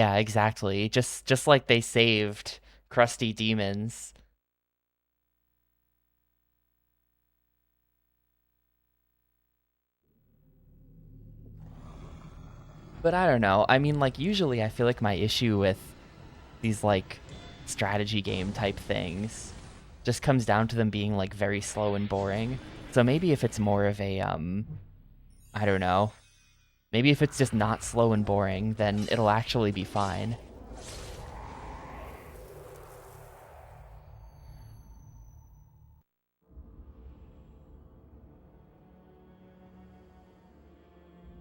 Yeah, exactly. Just like they saved crusty demons. But I don't know. I mean, like, usually I feel like my issue with these, like, strategy game type things just comes down to them being, like, very slow and boring. So maybe if it's more of a, I don't know. Maybe if it's just not slow and boring, then it'll actually be fine.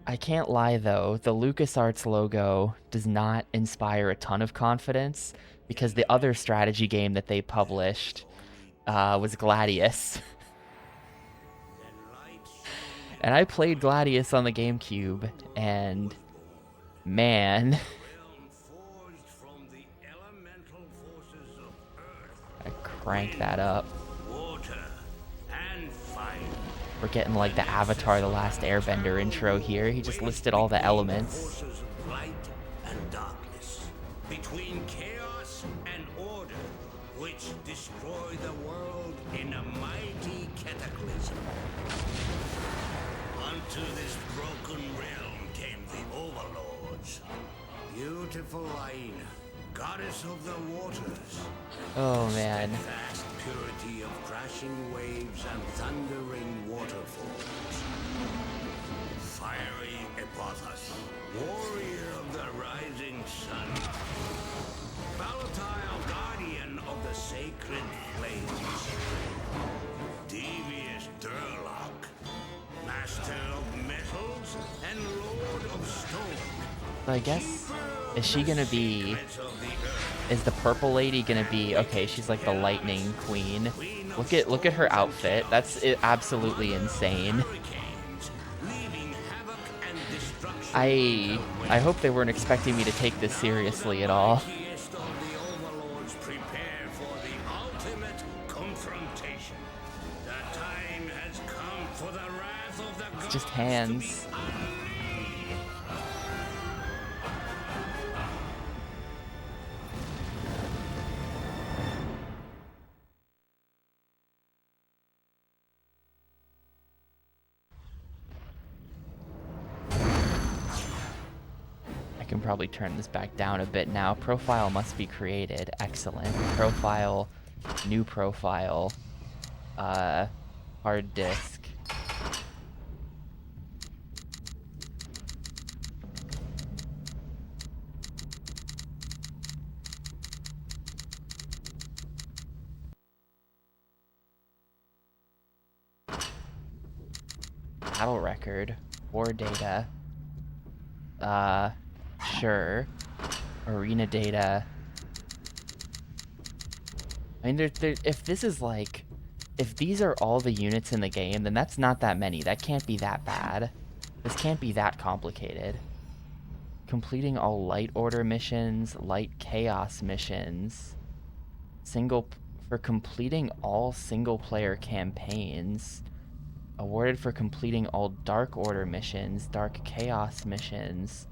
I can't lie though, the LucasArts logo does not inspire a ton of confidence because the other strategy game that they published was Gladius. And I played Gladius on the GameCube, and man, I crank that up. We're getting like the Avatar The Last Airbender intro here. He just listed all the elements. Forces of light and darkness, between chaos and order, which destroy the world in a mighty cataclysm. Unto this broken realm came the overlords. Beautiful Aina, goddess of the waters. Oh man. Vast purity of crashing waves and thundering waterfalls. Fiery Epothas, warrior of the rising sun. Volatile guardian of the sacred flames. Devious Durlock, master of metals and lord of stone. So I guess, is she gonna be, is the purple lady gonna be, okay, she's like the lightning queen. Look at her outfit. That's absolutely insane. I hope they weren't expecting me to take this seriously at all. It's just hands. I can probably turn this back down a bit now. Profile must be created. Excellent. Profile, new profile, hard disk. Battle record, war data. Sure. Arena data. I mean, if this is like, if these are all the units in the game, then that's not that many. That can't be that bad. This can't be that complicated. Completing all light order missions, light chaos missions. For completing all single player campaigns. Awarded for completing all dark order missions, dark chaos missions.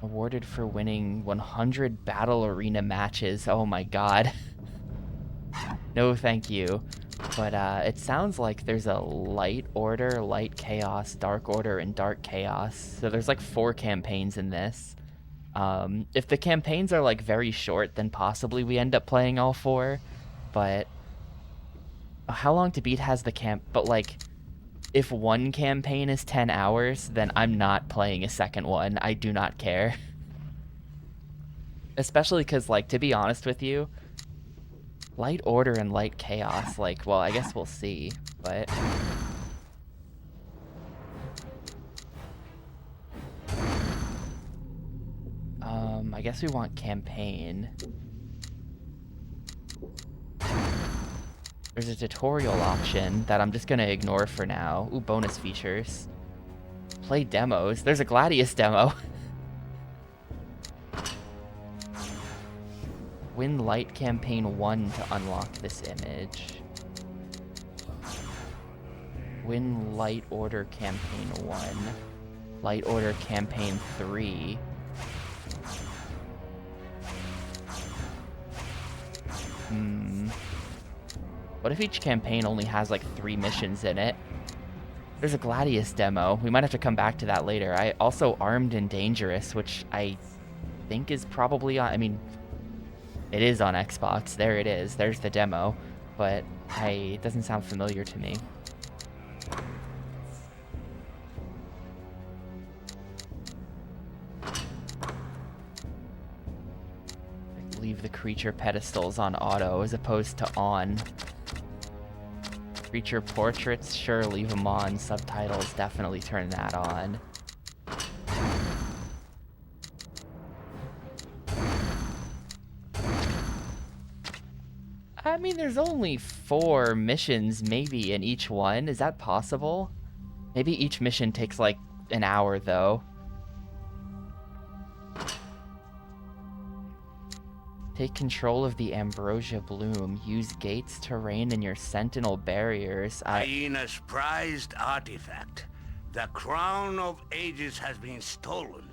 Awarded for winning 100 battle arena matches. Oh my god. No thank you. But it sounds like there's a light order, light chaos, dark order, and dark chaos. So there's like 4 campaigns in this. If the campaigns are like very short, then possibly we end up playing all 4. But how long to beat has the camp? But like, if one campaign is 10 hours, then I'm not playing a second one. I do not care. Especially because, like, to be honest with you, light order and light chaos, like, well, I guess we'll see, but I guess we want campaign. There's a tutorial option that I'm just gonna ignore for now. Ooh, bonus features. Play demos. There's a Gladius demo. Win Light Campaign 1 to unlock this image. Win Light Order Campaign 1. Light Order Campaign 3. What if each campaign only has like 3 missions in it? There's a Gladius demo. We might have to come back to that later. I also Armed and Dangerous, which I think is probably on... I mean, it is on Xbox. There it is. There's the demo. But it doesn't sound familiar to me. Leave the creature pedestals on auto as opposed to on. Creature portraits, sure, leave them on. Subtitles, definitely turn that on. I mean, there's only 4 missions maybe in each one. Is that possible? Maybe each mission takes like an hour though. Take control of the Ambrosia Bloom. Use gates to rein in your sentinel barriers. Hyena's prized artifact, the Crown of Ages, has been stolen.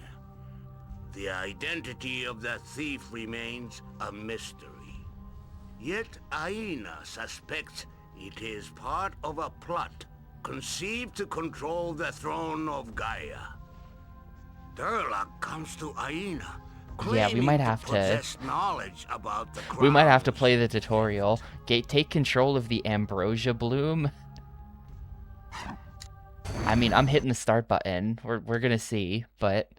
The identity of the thief remains a mystery. Yet Hyena suspects it is part of a plot conceived to control the throne of Gaia. Durlock comes to Hyena. Yeah, we might have to. We might have to play the tutorial. Take control of the Ambrosia Bloom. I mean, I'm hitting the start button. We're gonna see, but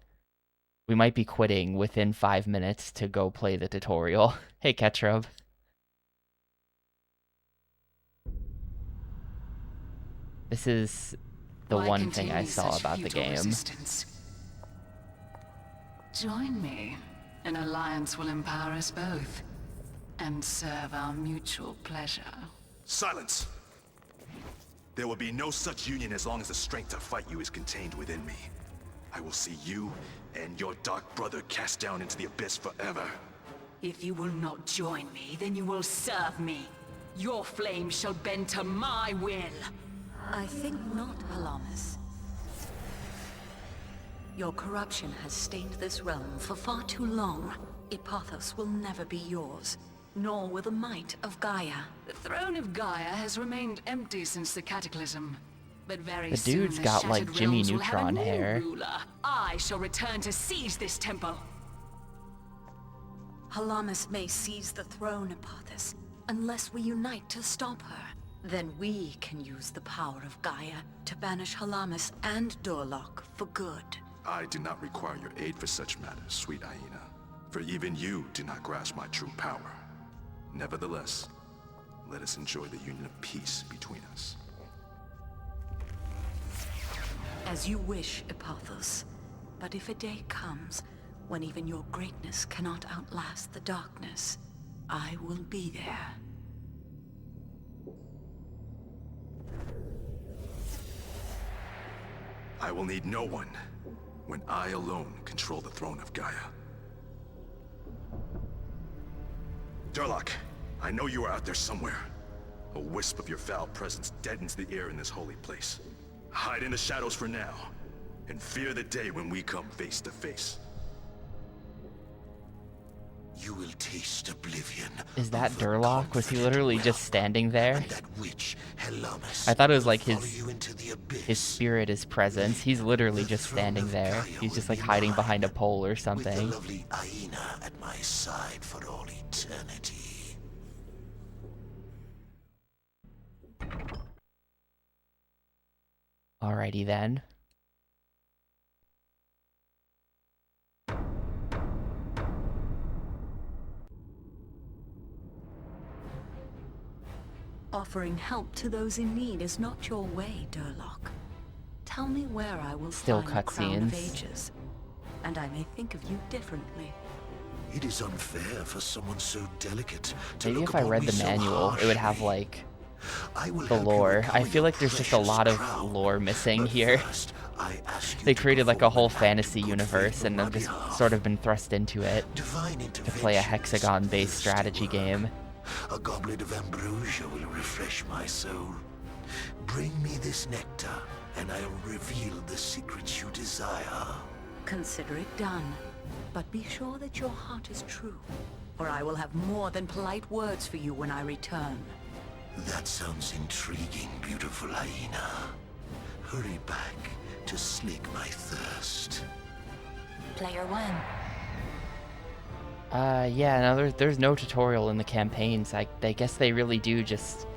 we might be quitting within 5 minutes to go play the tutorial. Hey, Ketrub. This is the one thing I saw about the game. Resistance? Join me. An alliance will empower us both and serve our mutual pleasure. Silence! There will be no such union as long as the strength to fight you is contained within me. I will see you and your dark brother cast down into the abyss forever. If you will not join me, then you will serve me. Your flame shall bend to my will. I think not, Halamis. Your corruption has stained this realm for far too long. Ipathos will never be yours, nor will the might of Gaia. The throne of Gaia has remained empty since the Cataclysm. But very The soon dude's the got like shattered Jimmy realms will have a Neutron new hair. ruler. I shall return to seize this temple. Halamis may seize the throne, Ipathos, unless we unite to stop her. Then we can use the power of Gaia to banish Halamis and Durlock for good. I do not require your aid for such matters, sweet Hyena. For even you do not grasp my true power. Nevertheless, let us enjoy the union of peace between us. As you wish, Ipathos. But if a day comes when even your greatness cannot outlast the darkness, I will be there. I will need no one when I alone control the throne of Gaia. Durlock, I know you are out there somewhere. A wisp of your foul presence deadens the air in this holy place. Hide in the shadows for now, and fear the day when we come face to face. You will taste oblivion. Is that Durlock? Was he literally just standing there? And that witch, Helamis, I thought it was like will follow you into the abyss. his spirit, his presence. He's literally The just throne standing of there. Gaia He's will just like be hiding mine, behind a pole or With the something. lovely Hyena at my side for all eternity. Alrighty then. Offering help to those in need is not your way, Durlock. Tell me where I will Still find the Crown of cutscenes. Ages, and I may think of you differently. It is unfair for someone so delicate to Maybe look if I upon read me the so manual, it would have harshly. like I will the help you lore. recover I feel your like there's just a precious lot of crown. lore missing But here. first, I ask you They to created like a perform whole an act of fantasy good universe faith and on have my just behalf. sort of been thrust into it Divine to play a intervention is hexagon-based thirsty strategy work. game. A goblet of ambrosia will refresh my soul. Bring me this nectar, and I'll reveal the secrets you desire. Consider it done, but be sure that your heart is true, or I will have more than polite words for you when I return. That sounds intriguing, beautiful hyena. Hurry back to slake my thirst. Player 1. Yeah, no, there's no tutorial in the campaigns. I guess they really do just...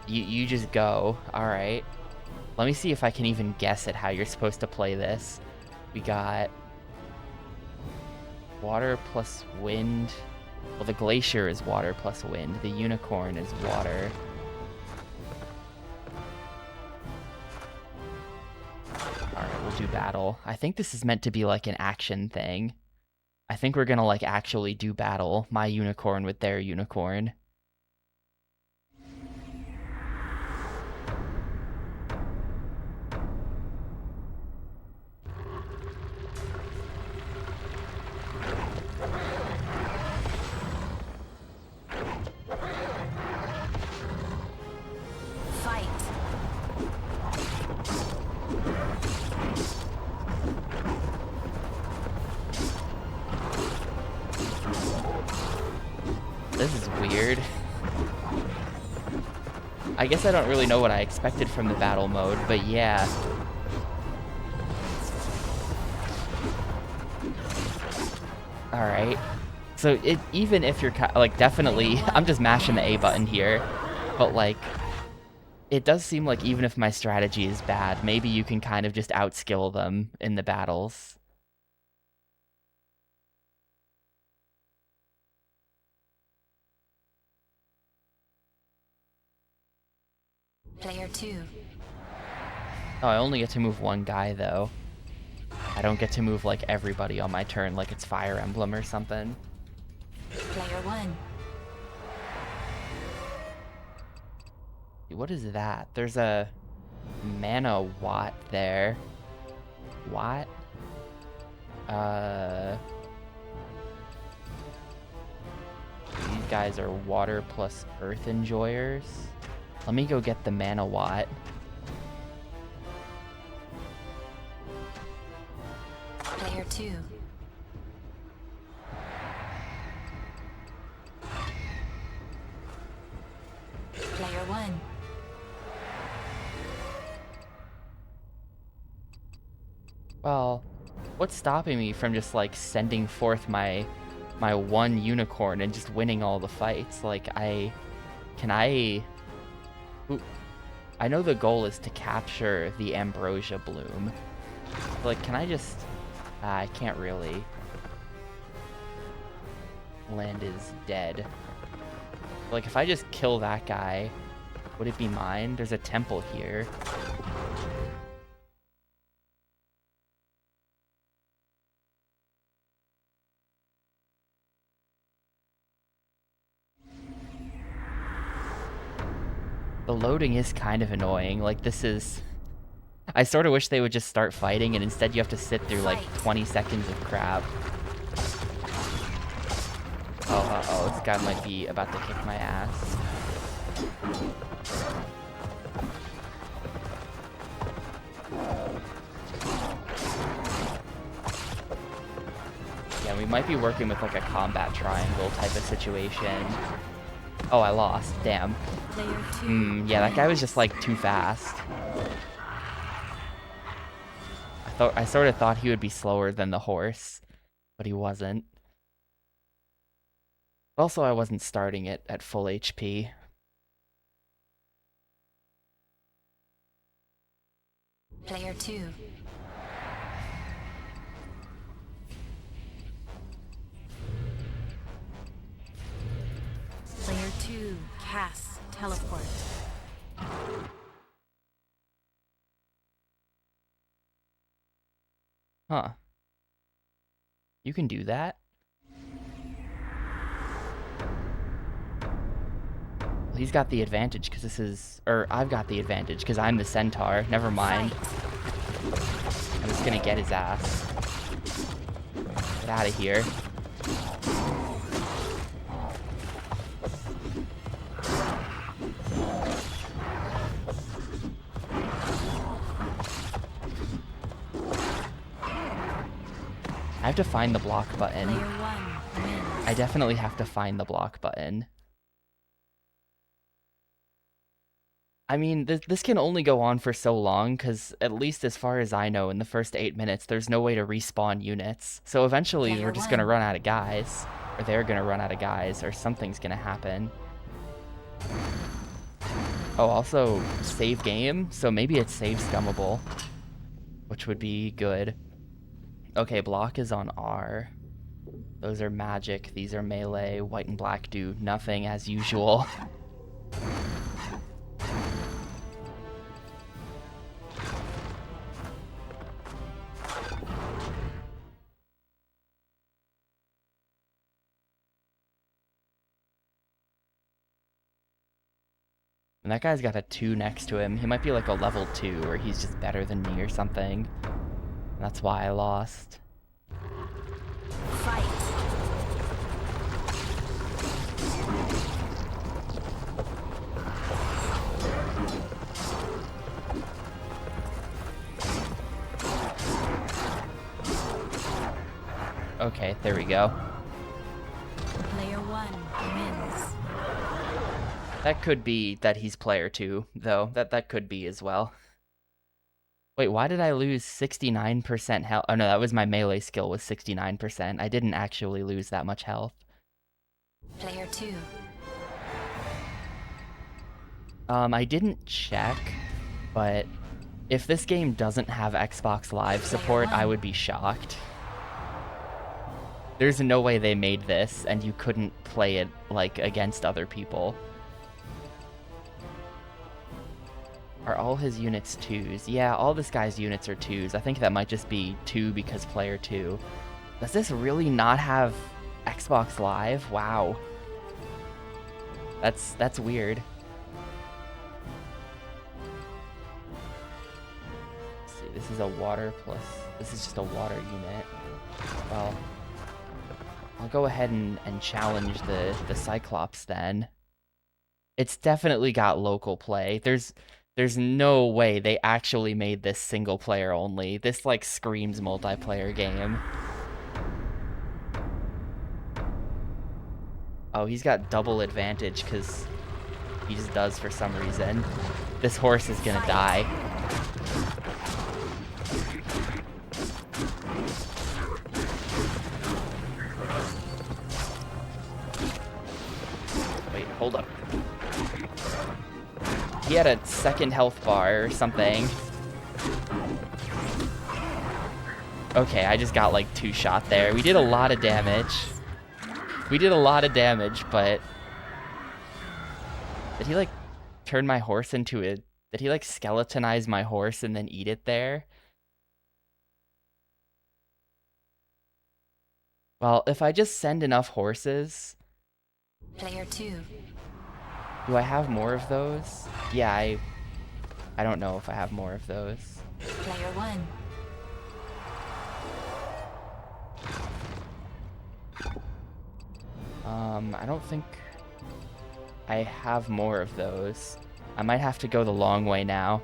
You just go. Alright. Let me see if I can even guess at how you're supposed to play this. We got... water plus wind. Well, the glacier is water plus wind. The unicorn is water. Alright, we'll do battle. I think this is meant to be like an action thing. I think we're gonna like actually do battle. My unicorn with their unicorn. Fight. This is weird. I guess I don't really know what I expected from the battle mode, but yeah. Alright. So even if you're like definitely, I'm just mashing the A button here, but like, it does seem like even if my strategy is bad, maybe you can kind of just outskill them in the battles. Player 2. Oh, I only get to move one guy though. I don't get to move like everybody on my turn like it's Fire Emblem or something. Player 1. What is that? There's a mana watt there. Watt? These guys are water plus earth enjoyers. Let me go get the mana watt. Player 2. Player 1. Well, what's stopping me from just like sending forth my one unicorn and just winning all the fights? Like Ooh, I know the goal is to capture the Ambrosia Bloom. Like, can I just... I can't really. Land is dead. Like, if I just kill that guy, would it be mine? There's a temple here. The loading is kind of annoying. Like, this is... I sort of wish they would just start fighting, and instead you have to sit through, like, 20 seconds of crap. Oh, uh-oh. This guy might be about to kick my ass. Yeah, we might be working with, like, a combat triangle type of situation. Oh, I lost. Damn. Player 2. Yeah, that guy was just, like, too fast. I sort of thought he would be slower than the horse, but he wasn't. Also, I wasn't starting it at full HP. Player 2. Player 2 casts teleport. Huh. You can do that? Well, he's got the advantage because this is... Or, I've got the advantage because I'm the centaur. Never mind. I'm just gonna get his ass. Get out of here. I have to find the block button. Player 1 wins. I definitely have to find the block button. I mean, this can only go on for so long, because at least as far as I know, in the first 8 minutes, there's no way to respawn units. So eventually Player we're just going to one. run out of guys. Or they're going to run out of guys, or something's going to happen. Oh, also, save game, so maybe it's save scummable, which would be good. Okay, block is on R. Those are magic, these are melee. White and black do nothing as usual. And that guy's got a 2 next to him. He might be like a level 2, or he's just better than me or something. That's why I lost. Fight. Okay, there we go. Player one wins. That could be that he's player 2, though. That could be as well. Wait, why did I lose 69% health? Oh no, that was my melee skill was 69%. I didn't actually lose that much health. Player two. I didn't check, but if this game doesn't have Xbox Live support, I would be shocked. There's no way they made this and you couldn't play it, like, against other people. Are all his units 2s? Yeah, all this guy's units are 2s. I think that might just be 2 because player 2. Does this really not have Xbox Live? Wow. That's weird. Let's see, this is a water plus... This is just a water unit. Well, I'll go ahead and challenge the Cyclops then. It's definitely got local play. There's no way they actually made this single player only. This, like, screams multiplayer game. Oh, he's got double advantage because he just does for some reason. This horse is gonna die. Wait, hold up. He had a second health bar or something. Okay, I just got like 2 shot there. We did a lot of damage. We did a lot of damage, but... Did he like turn my horse into a... Did he like skeletonize my horse and then eat it there? Well, if I just send enough horses... Player two. Do I have more of those? Yeah, I don't know if I have more of those. Player one. I don't think I have more of those. I might have to go the long way now.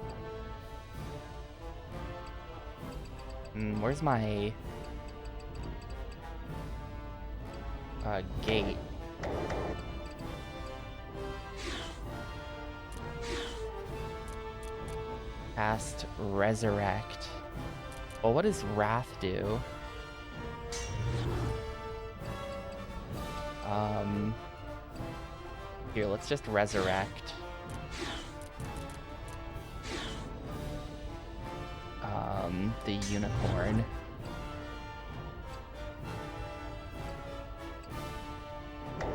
Where's my gate? Cast Resurrect. Well, what does Wrath do? Here, let's just Resurrect. The Unicorn. Can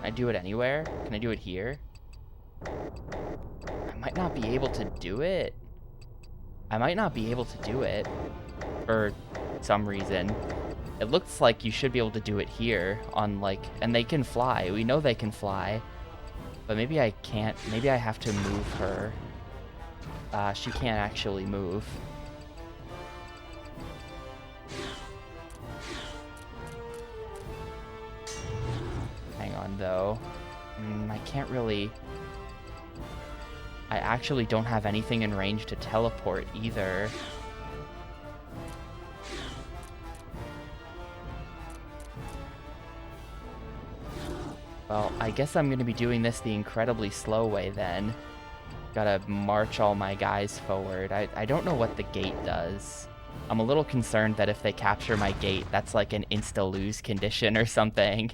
I do it anywhere? Can I do it here? I might not be able to do it. I might not be able to do it for some reason. It looks like you should be able to do it here on like, and they can fly. We know they can fly, but maybe I can't. Maybe I have to move her. She can't actually move. Hang on though. I can't really... I actually don't have anything in range to teleport either. Well, I guess I'm going to be doing this the incredibly slow way then. Gotta march all my guys forward. I don't know what the gate does. I'm a little concerned that if they capture my gate, that's like an insta-lose condition or something.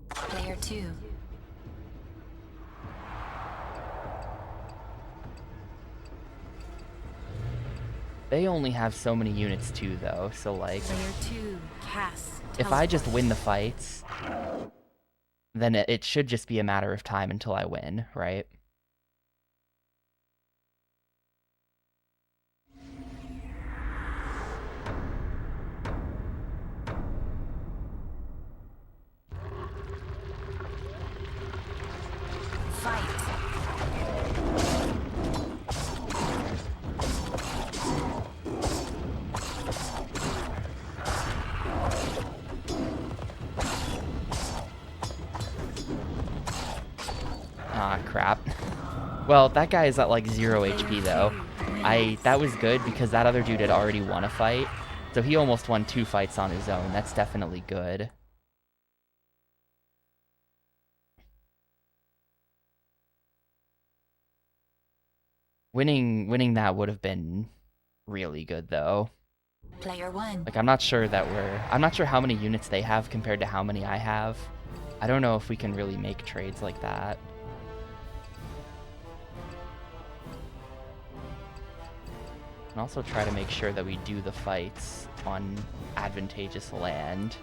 Player 2. They only have so many units too, though, so like... Player 2, cast. If I just win the fights, then it should just be a matter of time until I win, right? Fight. Ah, crap. Well, that guy is at like 0 HP though. That was good because that other dude had already won a fight. So he almost won 2 fights on his own. That's definitely good. Winning that would have been really good though. Player 1. Like I'm not sure how many units they have compared to how many I have. I don't know if we can really make trades like that. And also try to make sure that we do the fights on advantageous land.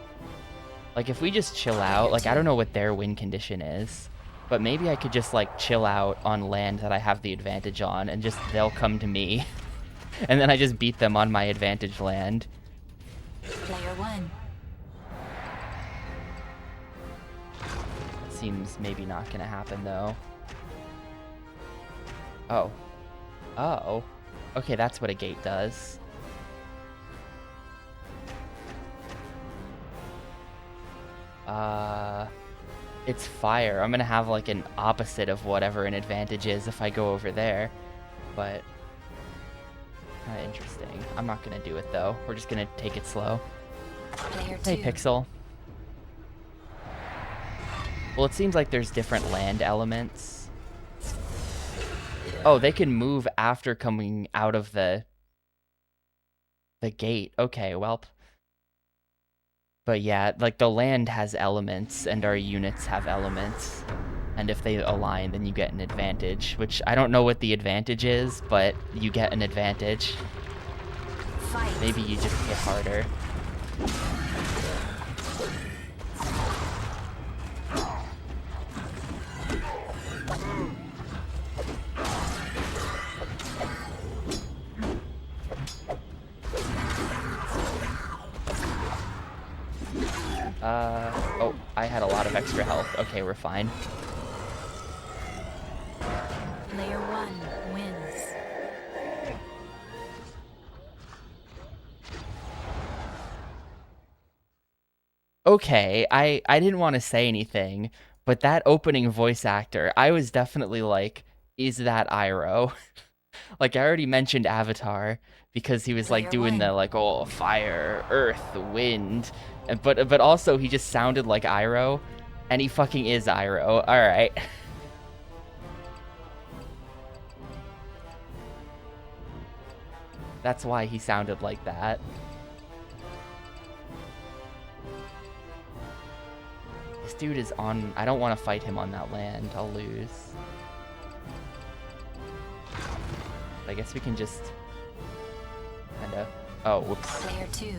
Like if we just chill out, like I don't know what their win condition is, but maybe I could just like chill out on land that I have the advantage on and just they'll come to me. And then I just beat them on my advantage land. Player 1. Seems maybe not gonna happen though. Oh. Oh. Okay, that's what a gate does. It's fire. I'm gonna have like an opposite of whatever an advantage is if I go over there. But kinda interesting. I'm not gonna do it though. We're just gonna take it slow. Player 2. Hey, Pixel. Well, it seems like there's different land elements. Oh, they can move after coming out of the gate. Okay, well. But yeah, like the land has elements and our units have elements. And if they align, then you get an advantage, which I don't know what the advantage is, but you get an advantage. Fight. Maybe you just hit harder. Oh, I had a lot of extra health. Okay, we're fine. Player 1 wins. Okay, I didn't want to say anything, but that opening voice actor, I was definitely like, is that Iroh? Like, I already mentioned Avatar, because he was like Player doing 1. the like, oh, fire, earth, wind, but also he just sounded like Iroh, and he fucking is Iroh. Alright. That's why he sounded like that. This dude is on... I don't want to fight him on that land. I'll lose. I guess we can just... kinda... Oh, whoops. Player 2.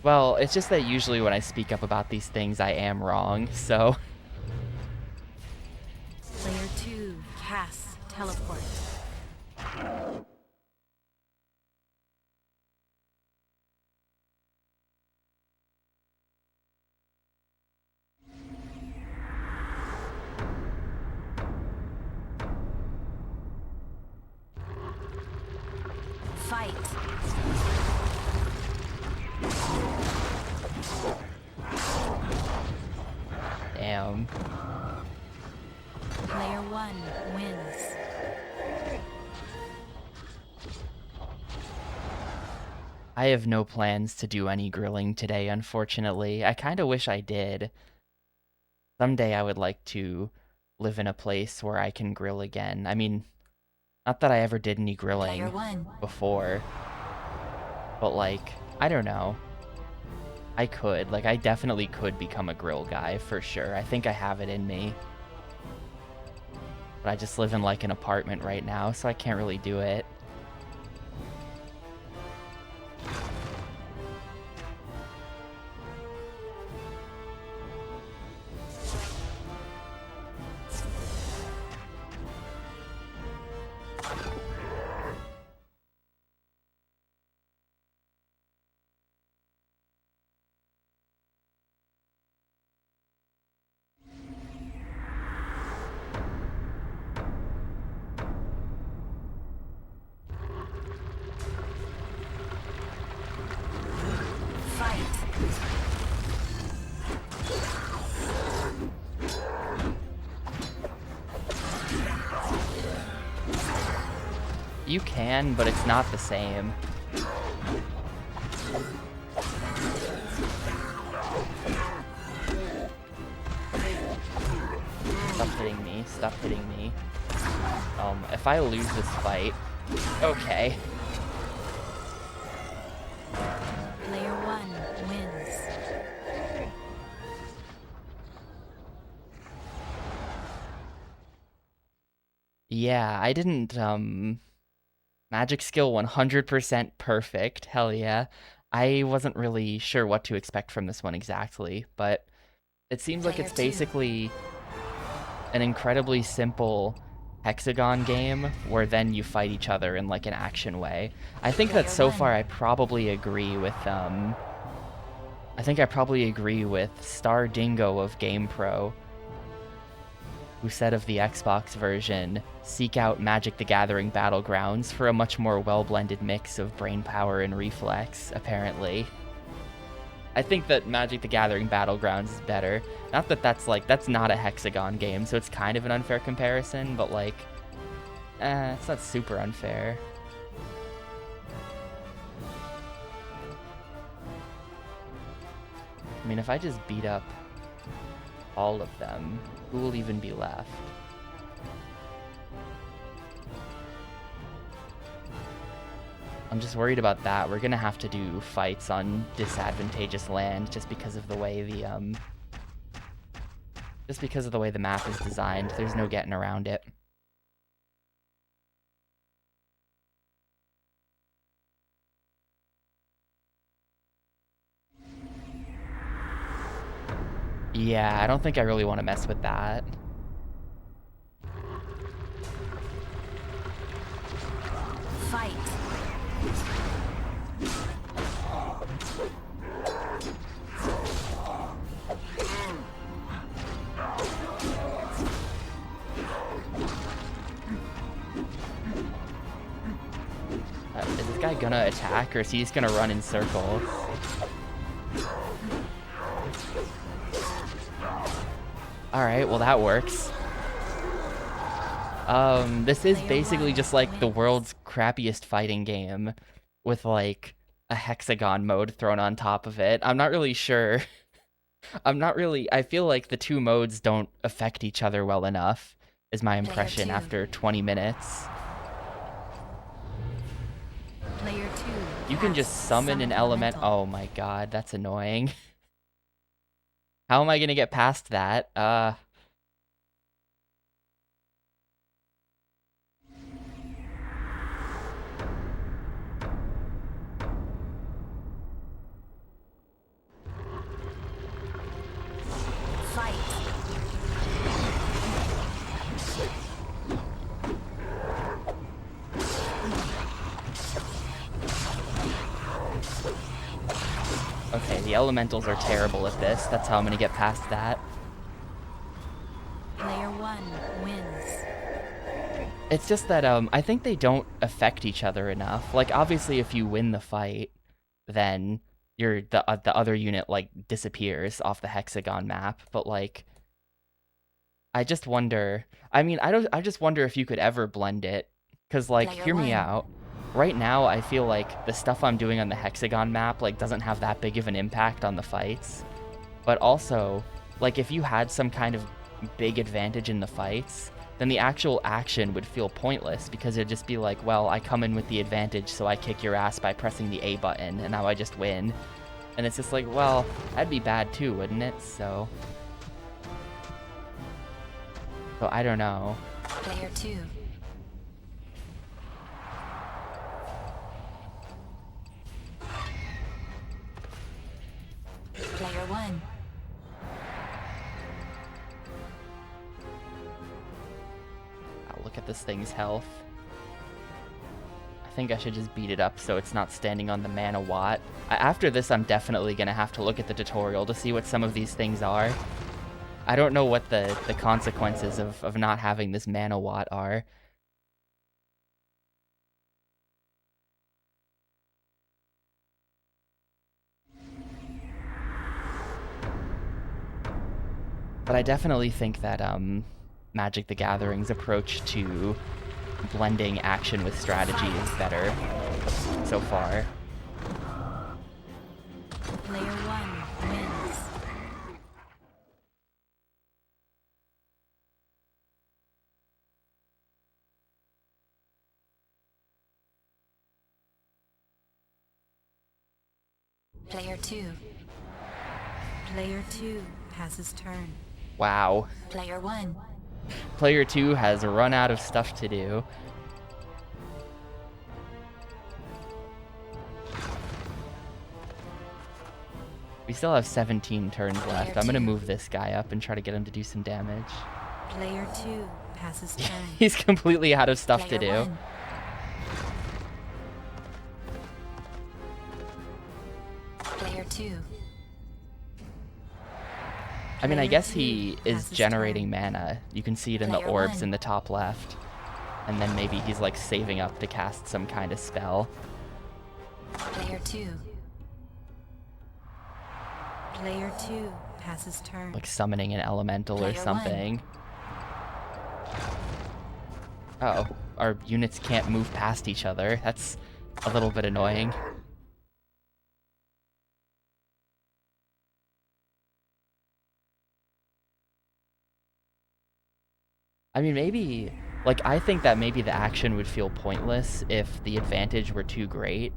Well, it's just that usually when I speak up about these things, I am wrong, so... Player 2 casts teleport. Fight. Damn. Player 1 wins. I have no plans to do any grilling today, unfortunately. I kind of wish I did. Someday I would like to live in a place where I can grill again. I mean, not that I ever did any Player grilling one. before, but like, I don't know. I could. Like, I definitely could become a grill guy, for sure. I think I have it in me. But I just live in, like, an apartment right now, so I can't really do it. You can, but it's not the same. Stop hitting me. Stop hitting me. If I lose this fight... Okay. Player one wins. Yeah, I didn't, magic skill 100% perfect. Hell yeah. I wasn't really sure what to expect from this one exactly, but it seems like it's Player two. basically an incredibly simple hexagon game where then you fight each other in like an action way. I think that Player so one. far I probably agree with Star Dingo of GamePro, who said of the Xbox version, seek out Magic the Gathering Battlegrounds for a much more well-blended mix of brainpower and reflex, apparently. I think that Magic the Gathering Battlegrounds is better. Not that that's not a hexagon game, so it's kind of an unfair comparison, but like, it's not super unfair. I mean, if I just beat up all of them, who will even be left? I'm just worried about that. We're gonna have to do fights on disadvantageous land just because of the way the map is designed. There's no getting around it. Yeah, I don't think I really want to mess with that. Fight. Is this guy gonna attack, or is he just gonna run in circles? Alright, well that works. This is basically just like the world's crappiest fighting game with like a hexagon mode thrown on top of it. I'm not really sure. I feel like the two modes don't affect each other well enough, is my impression two. after 20 minutes. Player two. You can has just summon an summoned element. elemental. Oh my god, that's annoying. How am I gonna get past that? Fight. Okay, the elementals are terrible at this. That's how I'm gonna get past that. Player one wins. It's just that I think they don't affect each other enough. Like obviously if you win the fight, then the other unit like disappears off the hexagon map, but like I just wonder, I mean, I just wonder if you could ever blend it, cuz like Player hear me one. out. right now I feel like the stuff I'm doing on the hexagon map like doesn't have that big of an impact on the fights. But also, like if you had some kind of big advantage in the fights, then the actual action would feel pointless because it'd just be like, well, I come in with the advantage, so I kick your ass by pressing the A button, and now I just win. And it's just like, well, that'd be bad too, wouldn't it? So I don't know. Player 2. Player 1. Look at this thing's health. I think I should just beat it up so it's not standing on the mana watt. After this, I'm definitely gonna have to look at the tutorial to see what some of these things are. I don't know what the consequences of not having this mana watt are. But I definitely think that Magic the Gathering's approach to blending action with strategy is better so far. Player 1 wins. Player 2. Player 2 has his turn. Wow. Player 1. Player 2 has run out of stuff to do. We still have 17 turns left. I'm gonna move this guy up and try to get him to do some damage. Player 2 has his turn. He's completely out of stuff to do. Player 1. Player 2. I mean, I Player guess 2 he has is his generating turn. mana. You can see it in the Player orbs 1. in the top left. And then maybe he's like saving up to cast some kind of spell. Player 2. Player 2 has his turn. Like summoning an elemental or Player 1. something. Uh-oh, our units can't move past each other. That's a little bit annoying. I mean, maybe, like, I think that maybe the action would feel pointless if the advantage were too great.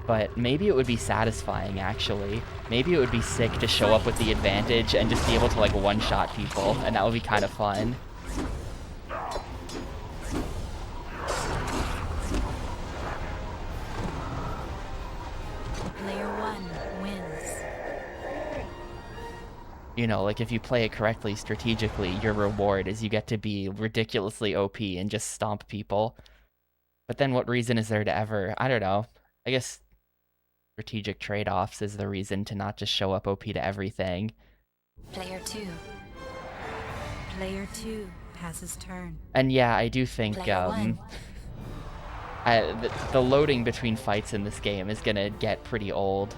But maybe it would be satisfying, actually. Maybe it would be sick to show up with the advantage and just be able to, like, one-shot people, and that would be kind of fun. Player 1 wins. You know, like, if you play it correctly strategically, your reward is you get to be ridiculously OP and just stomp people. But then what reason is there to ever... I don't know. I guess strategic trade-offs is the reason to not just show up OP to everything. Player 2. Player 2 has his turn. And yeah, I do think Player 1. the loading between fights in this game is gonna get pretty old.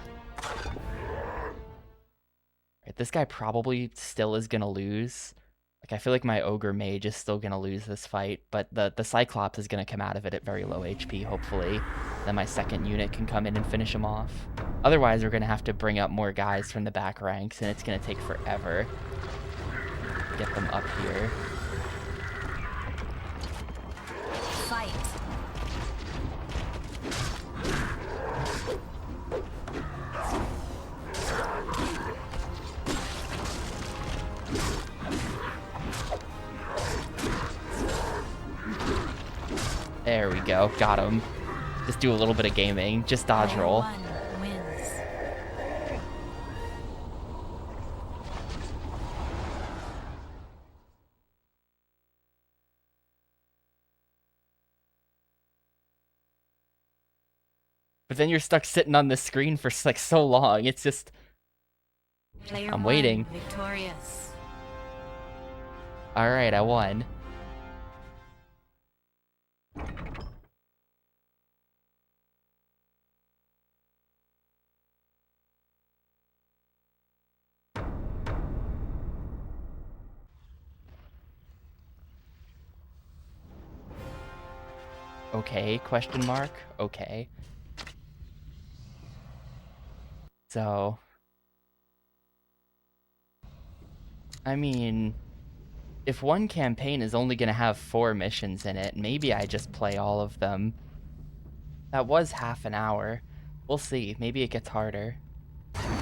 Right, this guy probably still is gonna lose. Like, I feel like my Ogre Mage is still gonna lose this fight, but the Cyclops is gonna come out of it at very low HP, hopefully. Then my second unit can come in and finish him off. Otherwise, we're gonna have to bring up more guys from the back ranks, and it's gonna take forever to get them up here. Fight. There we go, got him. Just do a little bit of gaming, just dodge Player roll. 1 wins. But then you're stuck sitting on the screen for like so long, it's just... Player I'm 1 waiting. victorious. Alright, I won. Okay, question mark. Okay. So, I mean, if one campaign is only going to have 4 missions in it, maybe I just play all of them. That was half an hour. We'll see. Maybe it gets harder.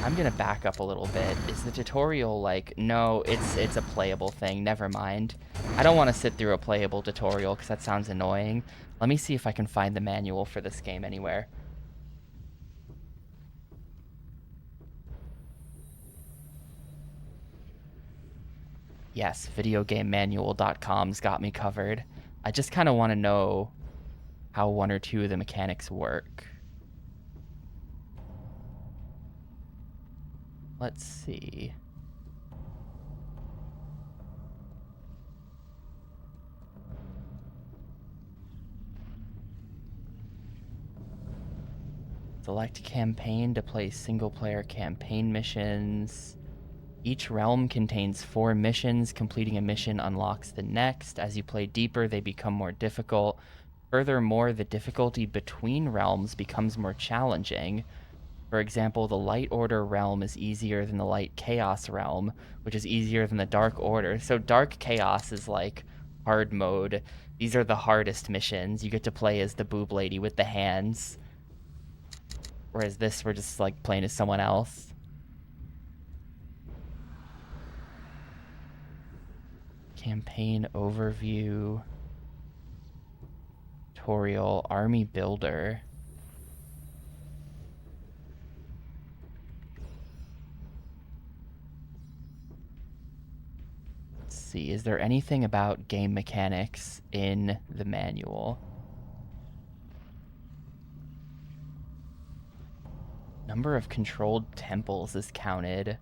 I'm going to back up a little bit. Is the tutorial like, no, it's a playable thing. Never mind. I don't want to sit through a playable tutorial because that sounds annoying. Let me see if I can find the manual for this game anywhere. Yes, videogamemanual.com's got me covered. I just kind of want to know how 1 or 2 of the mechanics work. Let's see. Select campaign to play single-player campaign missions. Each realm contains 4 missions. Completing a mission unlocks the next. As you play deeper, they become more difficult. Furthermore, the difficulty between realms becomes more challenging. For example, the Light Order realm is easier than the Light Chaos realm, which is easier than the Dark Order. So Dark Chaos is like hard mode. These are the hardest missions. You get to play as the boob lady with the hands. Whereas this, we're just like playing as someone else. Campaign overview. Tutorial, army builder. Let's see, is there anything about game mechanics in the manual? Number of controlled temples is counted.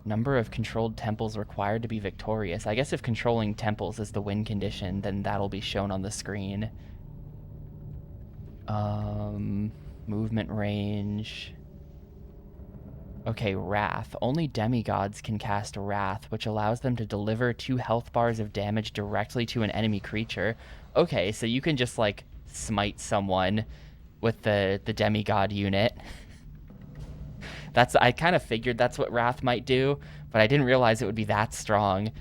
Number of controlled temples required to be victorious. I guess if controlling temples is the win condition, then that'll be shown on the screen. Movement range. Okay, Wrath. Only demigods can cast Wrath, which allows them to deliver 2 health bars of damage directly to an enemy creature. Okay, so you can just, like, smite someone with the demigod unit. I kind of figured that's what Wrath might do, but I didn't realize it would be that strong.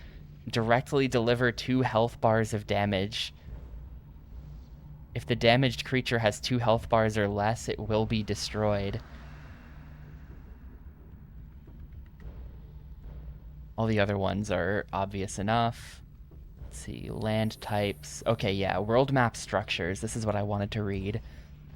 Directly deliver 2 health bars of damage. If the damaged creature has 2 health bars or less, it will be destroyed. All the other ones are obvious enough. Let's see, land types. Okay, yeah, world map structures. This is what I wanted to read.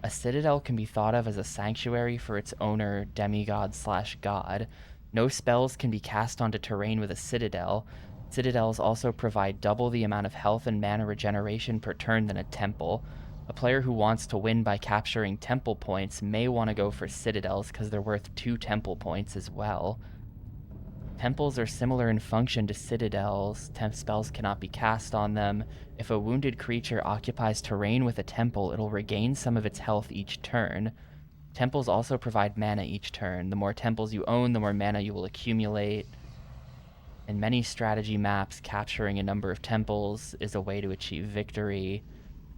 A citadel can be thought of as a sanctuary for its owner, demigod/god. No spells can be cast onto terrain with a citadel. Citadels also provide double the amount of health and mana regeneration per turn than a temple. A player who wants to win by capturing temple points may want to go for citadels because they're worth 2 temple points as well. Temples are similar in function to citadels. Temp spells cannot be cast on them. If a wounded creature occupies terrain with a temple, it'll regain some of its health each turn. Temples also provide mana each turn. The more temples you own, the more mana you will accumulate. In many strategy maps, capturing a number of temples is a way to achieve victory.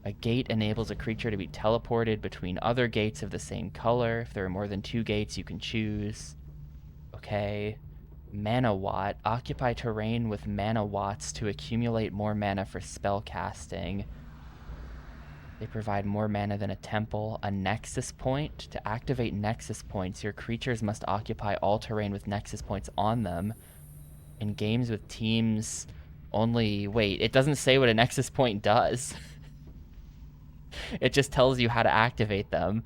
A gate enables a creature to be teleported between other gates of the same color. If there are more than 2 gates, you can choose. Okay. Mana Watt. Occupy terrain with mana watts to accumulate more mana for spell casting. They provide more mana than a temple. A Nexus Point. To activate Nexus Points, your creatures must occupy all terrain with Nexus Points on them. In games with teams only... Wait, it doesn't say what a Nexus Point does. It just tells you how to activate them.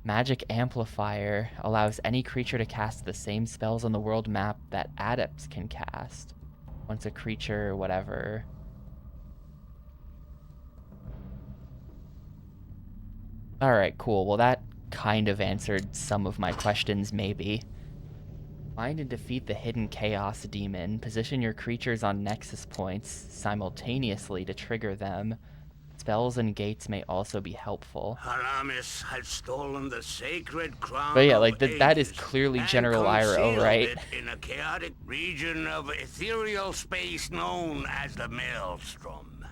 Magic Amplifier allows any creature to cast the same spells on the world map that adepts can cast. Once a creature, whatever. Alright, cool. Well, that kind of answered some of my questions, maybe. Find and defeat the hidden Chaos Demon. Position your creatures on Nexus Points simultaneously to trigger them. Spells and gates may also be helpful. Halamis has stolen the sacred crown. But yeah, of like that is ages clearly and General Iroh, concealed right? it in a chaotic region of ethereal space known as the Maelstrom.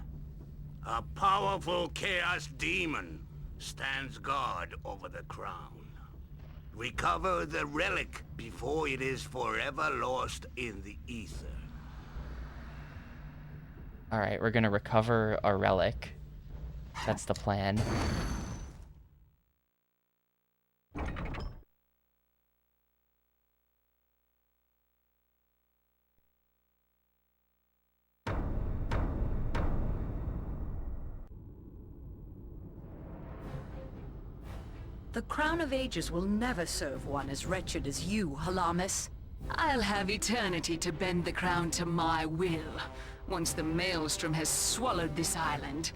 A powerful chaos demon stands guard over the crown. Recover the relic before it is forever lost in the ether. Alright, we're gonna recover a relic. That's the plan. The Crown of Ages will never serve one as wretched as you, Halamis. I'll have eternity to bend the crown to my will, once the Maelstrom has swallowed this island.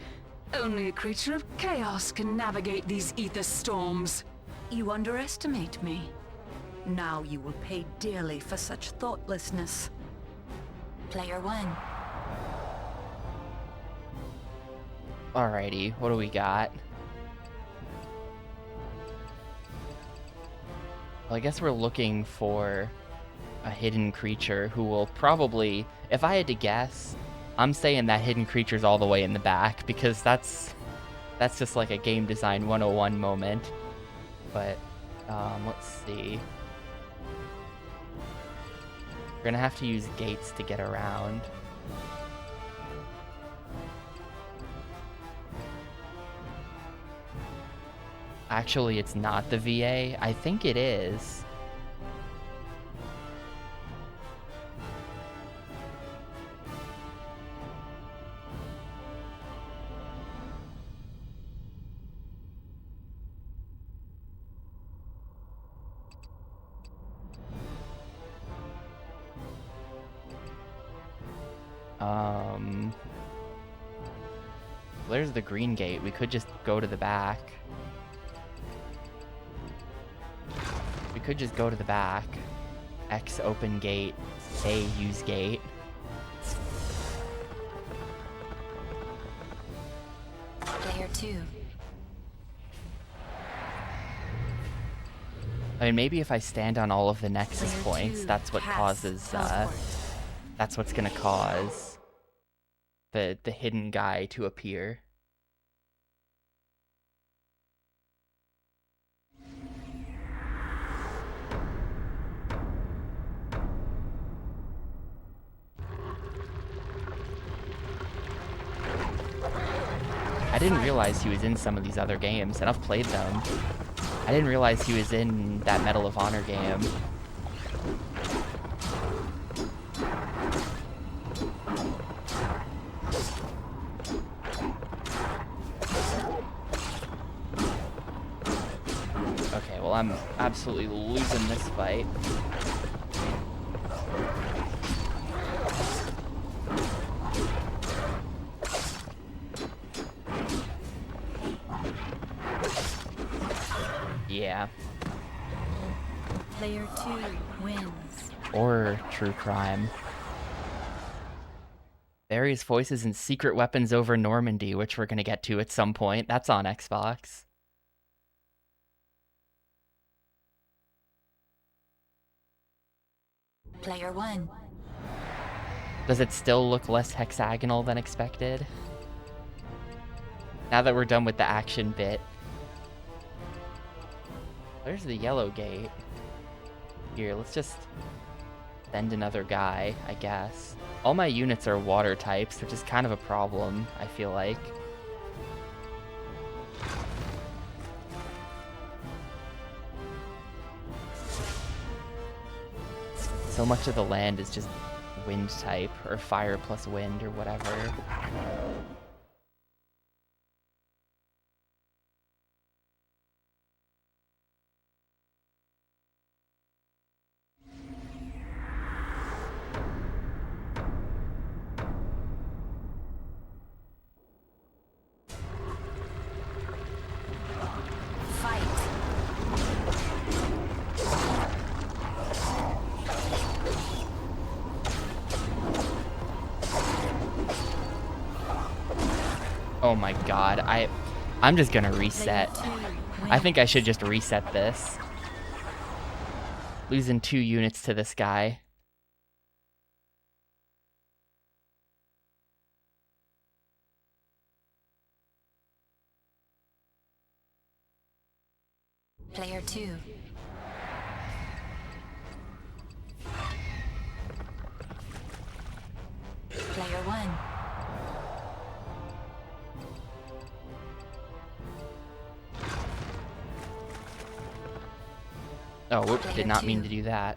Only a creature of chaos can navigate these ether storms. You underestimate me. Now you will pay dearly for such thoughtlessness. Player 1. Alrighty, what do we got? Well, I guess we're looking for a hidden creature who will probably, if I had to guess, I'm saying that hidden creature's all the way in the back, because that's just like a game design 101 moment. But, let's see. We're gonna have to use gates to get around. Actually, it's not the VA. I think it is. There's the green gate. We could just go to the back. We could just go to the back. X open gate. A use gate. Player 2. I mean, maybe if I stand on all of the nexus Player points, 2 that's what has causes, teleport. that's what's gonna cause the hidden guy to appear. I didn't realize he was in some of these other games, and I've played them. I didn't realize he was in that Medal of Honor game. Okay, well, I'm absolutely losing this fight. Yeah. Player 2 wins. Or true crime. Various voices and secret weapons over Normandy, which we're gonna get to at some point. That's on Xbox. Player 1. Does it still look less hexagonal than expected? Now that we're done with the action bit. There's the yellow gate. Here, let's just send another guy, I guess. All my units are water types, which is kind of a problem, I feel like. So much of the land is just wind type, or fire plus wind, or whatever. Oh my god, I'm just gonna reset. I think I should just reset this. Losing 2 units to this guy. 2. Player 1. Oh, whoops, Player did not mean 2. to do that.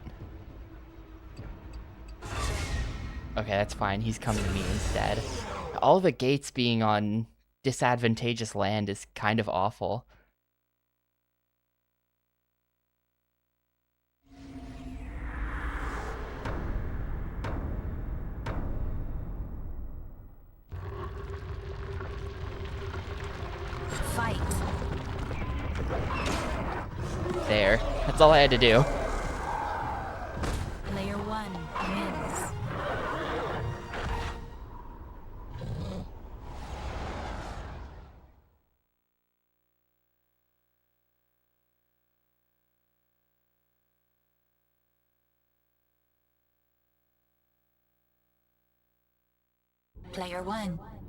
Okay, that's fine. He's coming to me instead. All the gates being on disadvantageous land is kind of awful. Fight. There. That's all I had to do. Player 1 wins. Player 1. Player 2.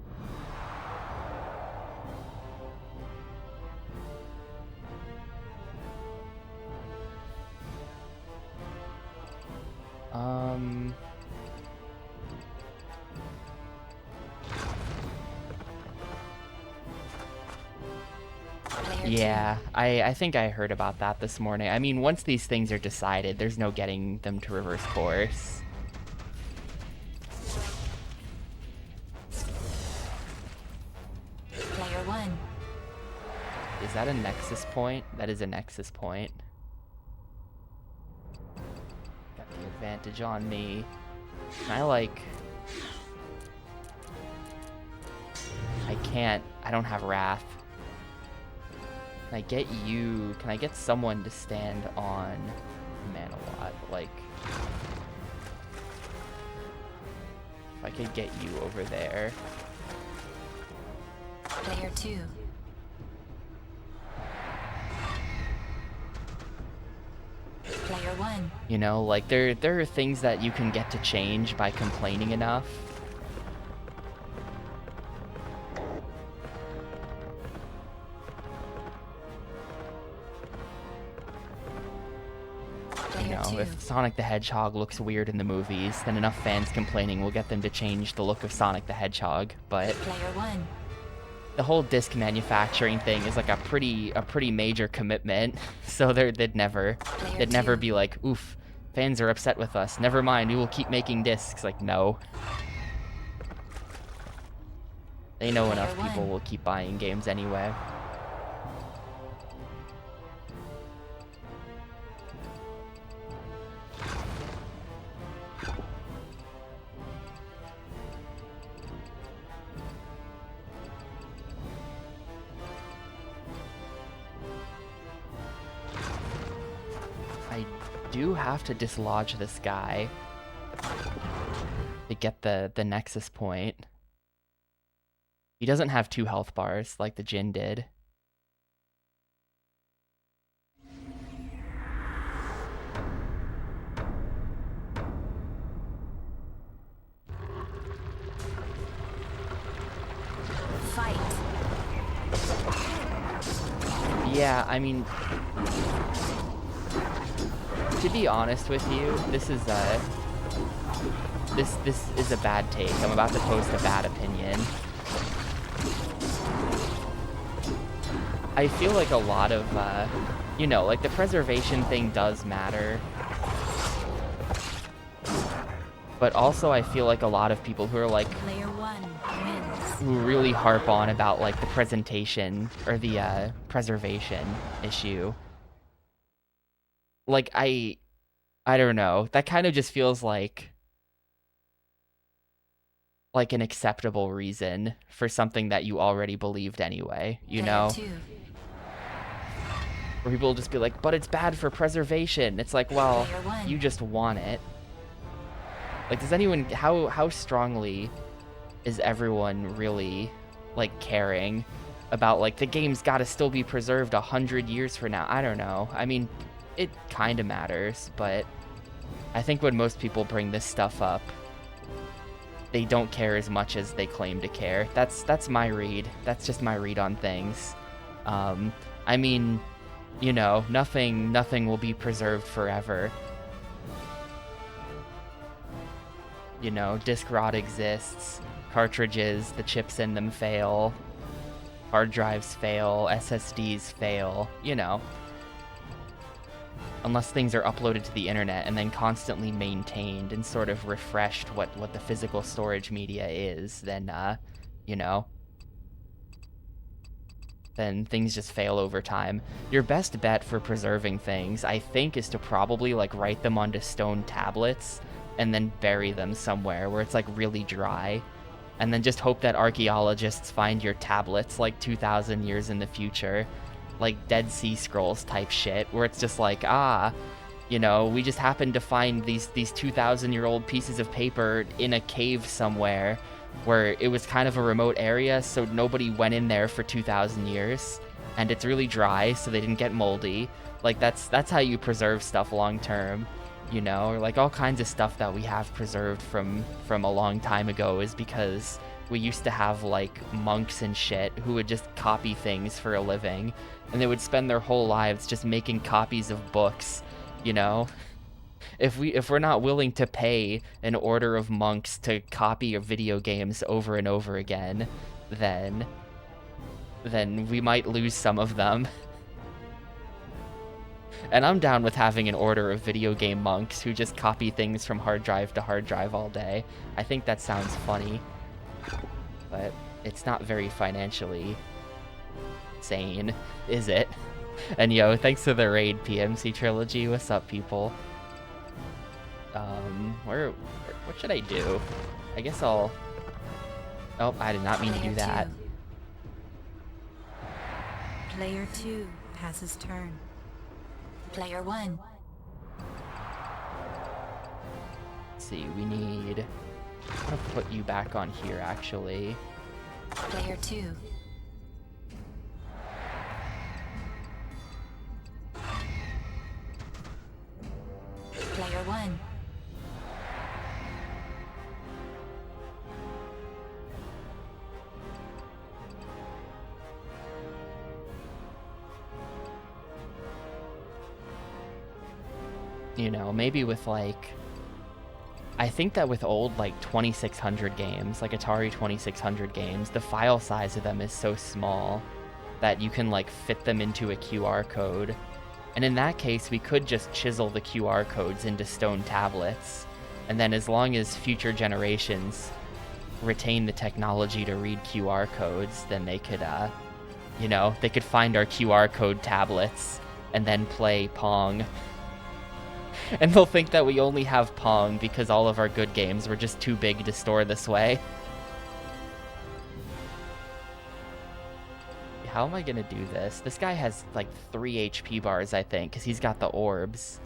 Yeah, I think I heard about that this morning. I mean, once these things are decided, there's no getting them to reverse course. Player 1. Is that a nexus point? That is a nexus point. Got the advantage on me. Can I, like... I can't. I don't have Wrath. Can I get you... Can I get someone to stand on Manalot? Like... If I could get you over there. Player 2. Player 1. You know, like, there are things that you can get to change by complaining enough. You know, if Sonic the Hedgehog looks weird in the movies, then enough fans complaining will get them to change the look of Sonic the Hedgehog. But Player 1. the whole disc manufacturing thing is like a pretty major commitment. So they'd never be like, oof, fans are upset with us. Never mind, we will keep making discs. Like, no. They know enough Player people 1. will keep buying games anyway. I do have to dislodge this guy to get the Nexus point. He doesn't have 2 health bars like the Jin did. Fight. Yeah, I mean, to be honest with you, this is a bad take. I'm about to post a bad opinion. I feel like a lot of, you know, like the preservation thing does matter. But also I feel like a lot of people who are like, Player 1 wins. who really harp on about like the presentation or the preservation issue. Like I don't know. That kind of just feels like an acceptable reason for something that you already believed anyway, you know? Player 2. Where people will just be like, but it's bad for preservation. It's like, well, Player 1. you just want it. Like, does anyone, how strongly is everyone really, like, caring about, like, the game's gotta still be preserved 100 years from now? I don't know. I mean, it kind of matters, but I think when most people bring this stuff up, they don't care as much as they claim to care. That's my read. That's just my read on things. I mean, You know, nothing will be preserved forever. You know, disk rot exists, cartridges, the chips in them fail, hard drives fail, SSDs fail, you know. Unless things are uploaded to the internet and then constantly maintained and sort of refreshed what the physical storage media is, then, you know, then things just fail over time. Your best bet for preserving things, I think, is to probably, like, write them onto stone tablets and then bury them somewhere where it's, like, really dry. And then just hope that archaeologists find your tablets, like, 2,000 years in the future. Like, Dead Sea Scrolls type shit, where it's just like, you know, we just happened to find these 2,000-year-old pieces of paper in a cave somewhere where it was kind of a remote area, so nobody went in there for 2,000 years, and it's really dry, so they didn't get moldy. Like, that's how you preserve stuff long term, you know? Or, like, all kinds of stuff that we have preserved from a long time ago is because we used to have, like, monks and shit who would just copy things for a living, and they would spend their whole lives just making copies of books, you know? If we're not willing to pay an order of monks to copy video games over and over again, then we might lose some of them. And I'm down with having an order of video game monks who just copy things from hard drive to hard drive all day. I think that sounds funny, but it's not very financially sane, is it? And yo, thanks for the raid, PMC Trilogy. What's up, people? What should I do? I guess I'll... Oh, I did not mean to do that. Player 2 passes turn. Player 1. Let's see, we need... I'm gonna put you back on here, actually. Player 2. Player 1. You know, maybe with, like... I think that with old, like, 2600 games, like Atari 2600 games, the file size of them is so small that you can, like, fit them into a QR code. And in that case, we could just chisel the QR codes into stone tablets. And then as long as future generations retain the technology to read QR codes, then they could, you know, they could find our QR code tablets and then play Pong. And they'll think that we only have Pong because all of our good games were just too big to store this way. How am I gonna do this? This guy has like 3 HP bars, I think, because he's got the orbs.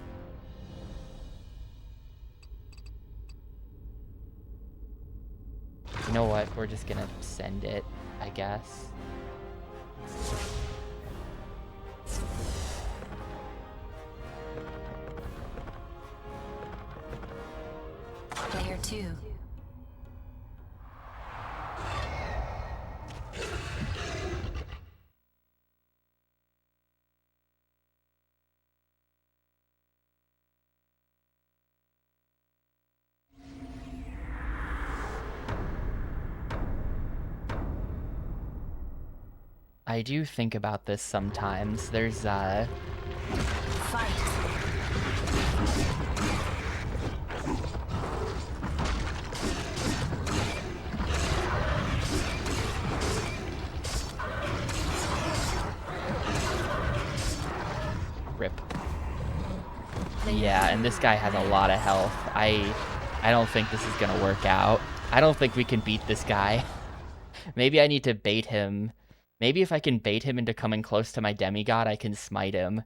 You know what? We're just gonna send it, I guess. Player 2. I do think about this sometimes. There's, Fight. rip. Yeah, and this guy has a lot of health. I don't think this is gonna work out. I don't think we can beat this guy. Maybe I need to bait him. Maybe if I can bait him into coming close to my demigod, I can smite him.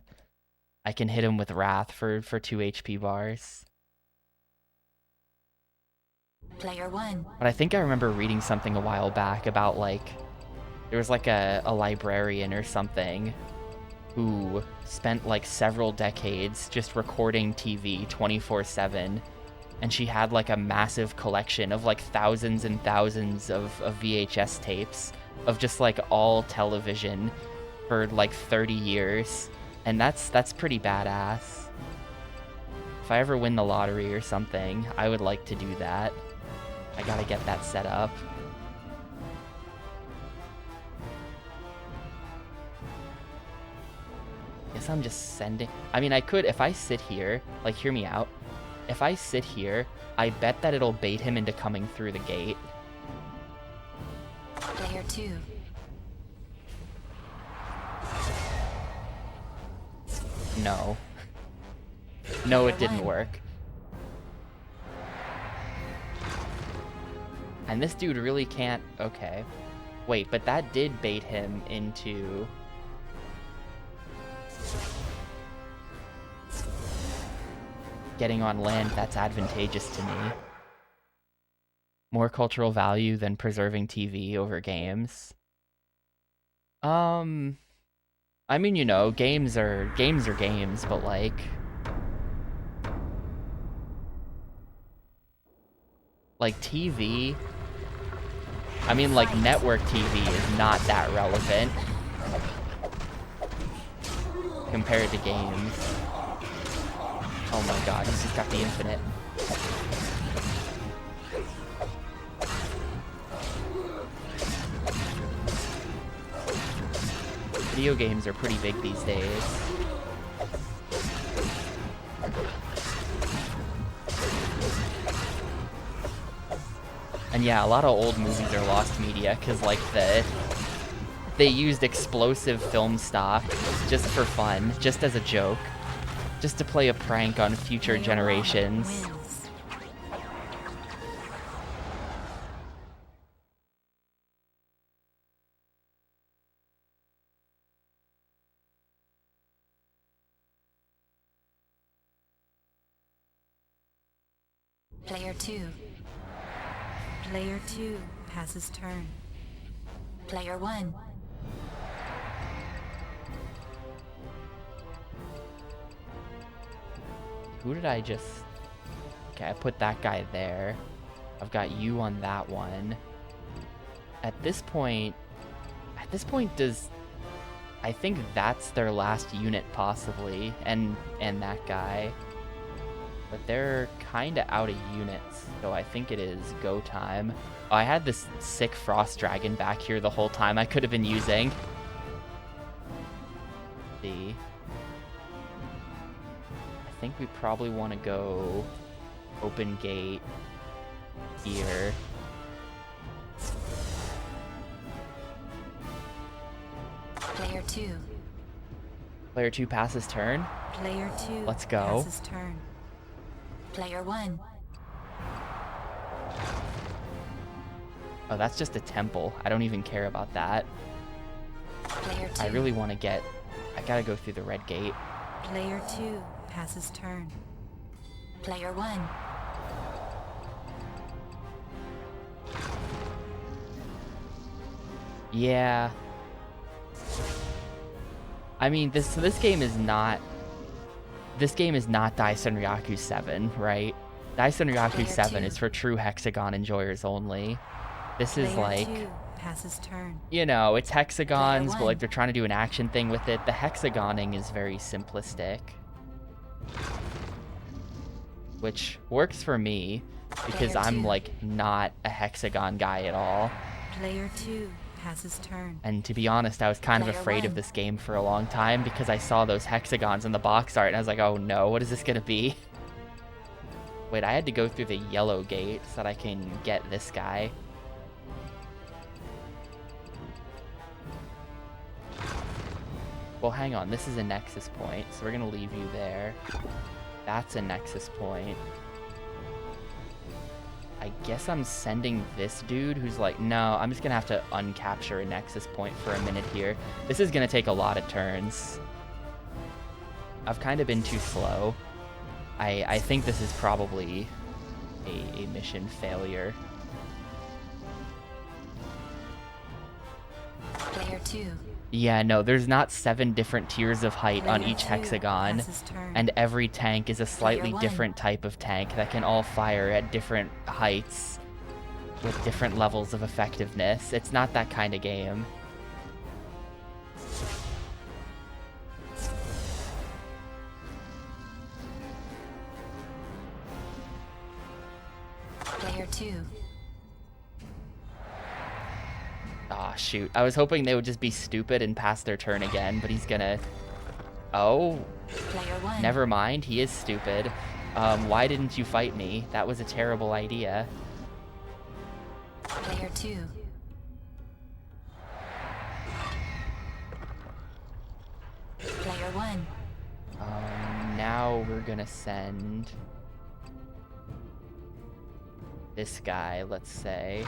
I can hit him with Wrath for 2 HP bars. Player 1. But I think I remember reading something a while back about, like, there was like a librarian or something who spent like several decades just recording TV 24/7. And she had like a massive collection of like thousands and thousands of VHS tapes of just like all television for like 30 years. And that's pretty badass. If I ever win the lottery or something, I would like to do that. I gotta get that set up. Guess I'm just sending... I mean, I could, if I sit here, like, hear me out. If I sit here, I bet that it'll bait him into coming through the gate. Player 2. No. No, it didn't work. And this dude really can't... Okay. Wait, but that did bait him into... getting on land that's advantageous to me. More cultural value than preserving TV over games. I mean, you know, games are games, but like TV, I mean, like network TV is not that relevant compared to games. Oh my god, he's just got the infinite. Video games are pretty big these days. And yeah, a lot of old movies are lost media because like they used explosive film stock just for fun, just as a joke. Just to play a prank on future generations. Player 2. Player 2 passes turn. Player 1. Who did I just... Okay, I put that guy there. I've got you on that one. At this point does... I think that's their last unit, possibly. And that guy. But they're kind of out of units, so I think it is go time. Oh, I had this sick Frost Dragon back here the whole time I could have been using. Let's see. I think we probably want to go open gate here. Player 2. Player 2 passes turn. Player 2 Let's go. passes turn. Player 1. Oh, that's just a temple. I don't even care about that. Player 2. I really want to get... I gotta go through the red gate. Player 2 passes turn. Player 1. Yeah. I mean, this game is not... This game is not Daisen Ryaku 7, right? Daisen Ryaku Player 7 2. is for true Hexagon enjoyers only. This is Player like... 2 passes turn. You know, it's hexagons, but one. like they're trying to do an action thing with it. The hexagoning is very simplistic. Which works for me, because Player I'm two. like not a hexagon guy at all. Player 2 passes turn. And to be honest, I was kind of Player afraid of one. this game for a long time because I saw those hexagons in the box art and I was like, oh no, what is this gonna be? Wait, I had to go through the yellow gate so that I can get this guy. Well, hang on, this is a nexus point, so we're gonna leave you there. That's a nexus point. I guess I'm sending this dude who's like, no, I'm just gonna have to uncapture a nexus point for a minute here. This is gonna take a lot of turns. I've kind of been too slow. I think this is probably a mission failure. Player 2. Yeah, no, there's not 7 different tiers of height on Player each 2 hexagon, passes turn. and every tank is a slightly one. different type of tank that can all fire at different heights with different levels of effectiveness. It's not that kind of game. Player 2. Aw, shoot. I was hoping they would just be stupid and pass their turn again, but he's gonna... Oh, Player 1. never mind. He is stupid. Why didn't you fight me? That was a terrible idea. Player 2. Player 1. Now we're gonna send... this guy, let's say.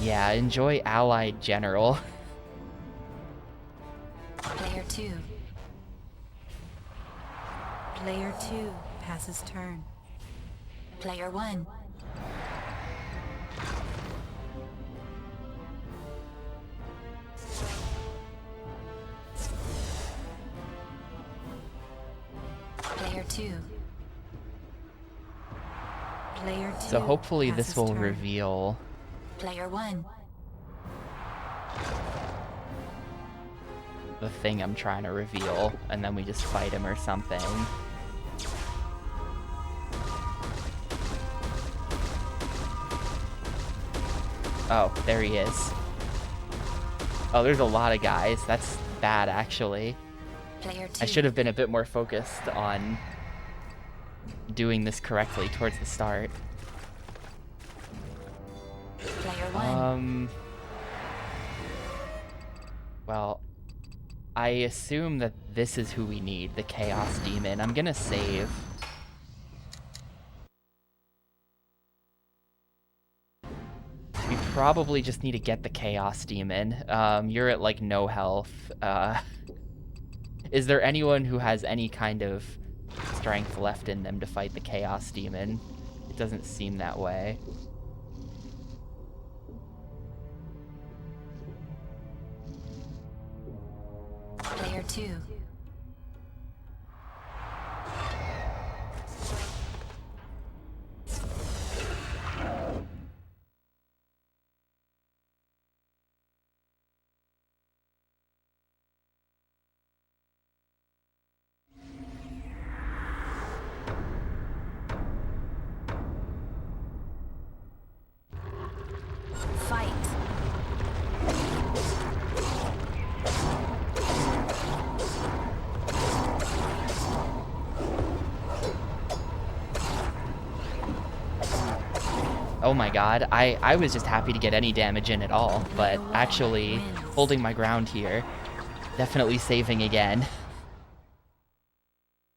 Yeah, enjoy Allied General. Player 2. Player 2 passes turn. Player 1. Player 2. Player 2 So hopefully this passes will turn. reveal... Player 1. the thing I'm trying to reveal, and then we just fight him or something. Oh, there he is. Oh, there's a lot of guys. That's bad, actually. Player 2. I should have been a bit more focused on doing this correctly towards the start. Player 1. Well, I assume that this is who we need, the Chaos Demon. I'm gonna save. We probably just need to get the Chaos Demon. You're at, like, no health. Is there anyone who has any kind of strength left in them to fight the Chaos Demon? It doesn't seem that way. Player 2. Fight. Oh my god, I was just happy to get any damage in at all, but actually holding my ground here, definitely saving again.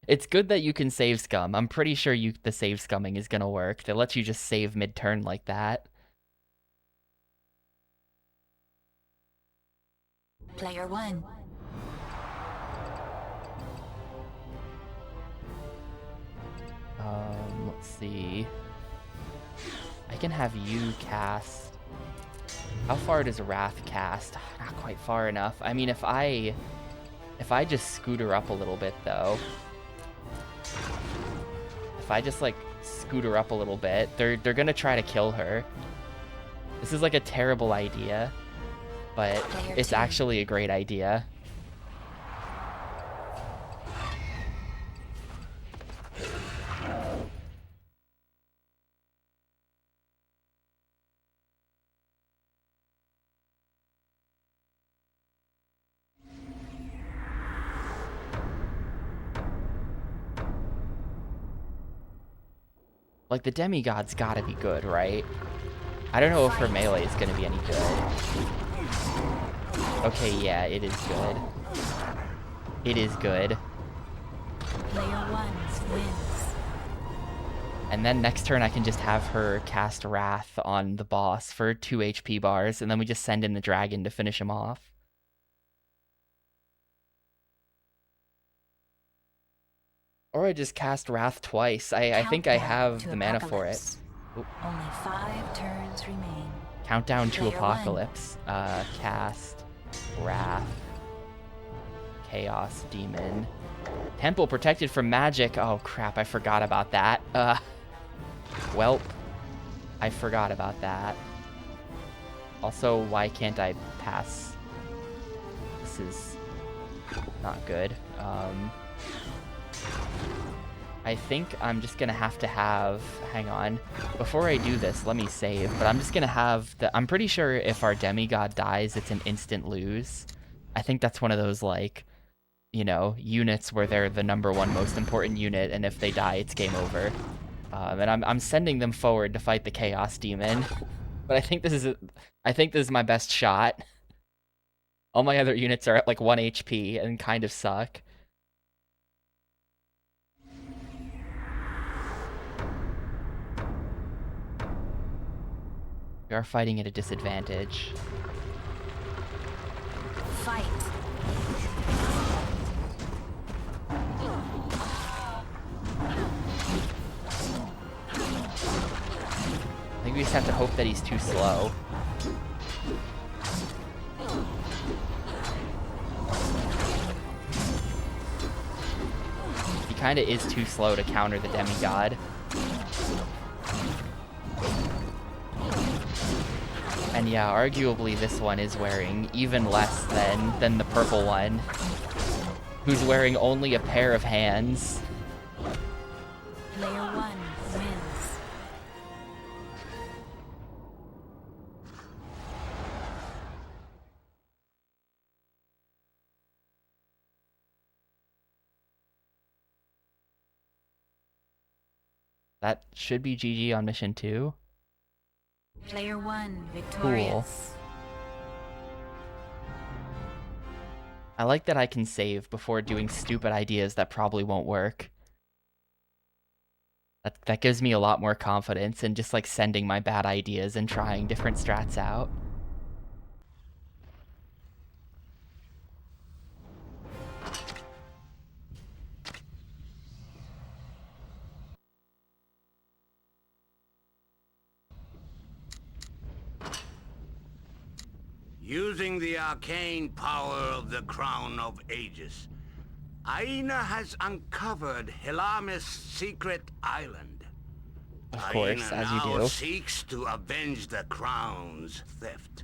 It's good that you can save scum. I'm pretty sure the save scumming is gonna work. They let you just save mid-turn like that. Player 1. Let's see. I can have you cast. How far does Wrath cast? Not quite far enough. I mean, if I just scooter up a little bit, though. If I just, like, scooter up a little bit, they're gonna try to kill her. This is, like, a terrible idea, but it's actually a great idea. Like, the demigod's gotta be good, right? I don't know if her melee is gonna be any good. Okay, yeah, it is good. It is good. Player 1 wins. And then next turn I can just have her cast Wrath on the boss for 2 HP bars, and then we just send in the dragon to finish him off. Or I just cast Wrath twice. I think I have the mana for it. Only 5 turns remain. Countdown to Player 1. Apocalypse. Cast Wrath. Chaos Demon. Temple protected from magic. Oh crap, I forgot about that. Welp. I forgot about that. Also, why can't I pass? This is Not good. I think I'm just gonna have to have, hang on, before I do this, let me save, but I'm just gonna have I'm pretty sure if our demigod dies, it's an instant lose. I think that's one of those, like, you know, units where they're the #1 most important unit, and if they die, it's game over. And I'm sending them forward to fight the Chaos Demon, but I think this is my best shot. All my other units are at like 1 HP and kind of suck. We are fighting at a disadvantage. Fight. I think we just have to hope that he's too slow. He kind of is too slow to counter the demigod. And yeah, arguably this one is wearing even less than the purple one, who's wearing only a pair of hands. Player 1 wins. That should be GG on mission 2. Player 1 victorious. I like that I can save before doing stupid ideas that probably won't work. That gives me a lot more confidence in just like sending my bad ideas and trying different strats out. Using the arcane power of the Crown of Aegis, Aina has uncovered Helamis' secret island. Of course, Aina as you now do. seeks to avenge the Crown's theft.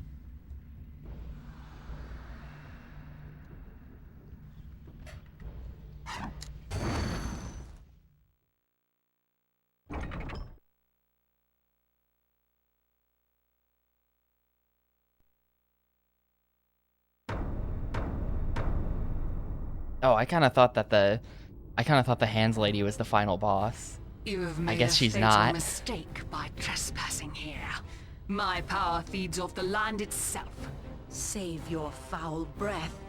Oh, I kind of thought the hands lady was the final boss. You have made guess a she's fatal not. mistake by trespassing here. My power feeds off the land itself. Save your foul breath.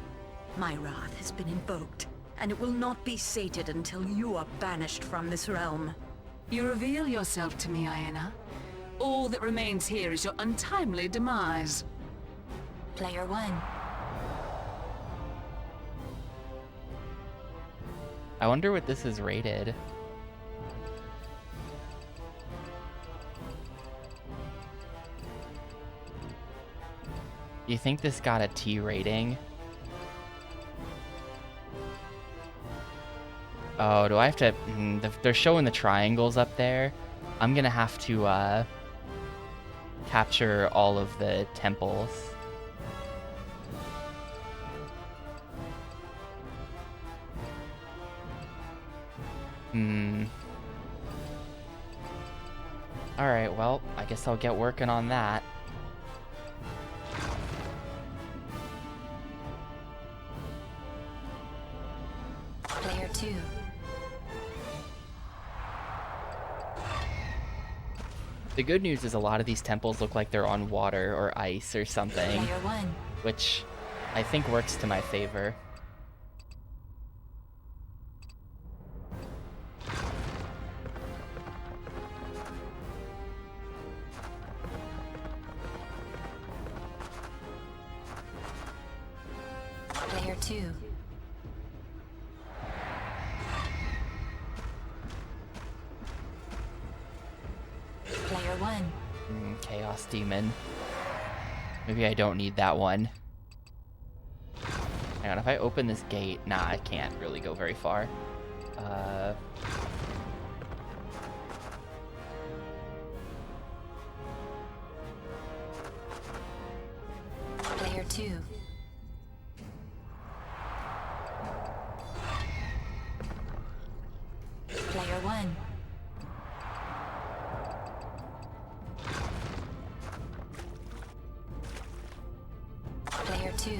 My wrath has been invoked, and it will not be sated until you are banished from this realm. You reveal yourself to me, Aina. All that remains here is your untimely demise. Player 1. I wonder what this is rated. Do you think this got a T rating? Oh, do I have to... they're showing the triangles up there. I'm gonna have to, capture all of the temples. Alright, well, I guess I'll get working on that. Player 2. The good news is a lot of these temples look like they're on water or ice or something, Player 1. which I think works to my favor. Player 2. Player 1. Chaos Demon. Maybe I don't need that one. Hang on, if I open this gate... Nah, I can't really go very far. Player 2. 2.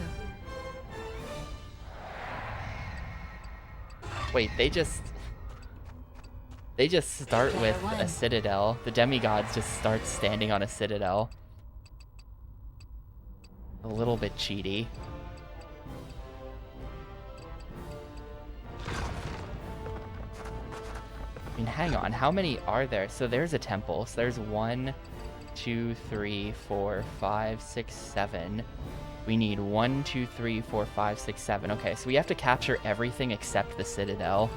Wait, they just start with a citadel. The demigods just start standing on a citadel. A little bit cheaty. I mean, hang on, how many are there? So there's a temple. So there's 1, 2, 3, 4, 5, 6, 7. We need 1, 2, 3, 4, 5, 6, 7. Okay, so we have to capture everything except the citadel.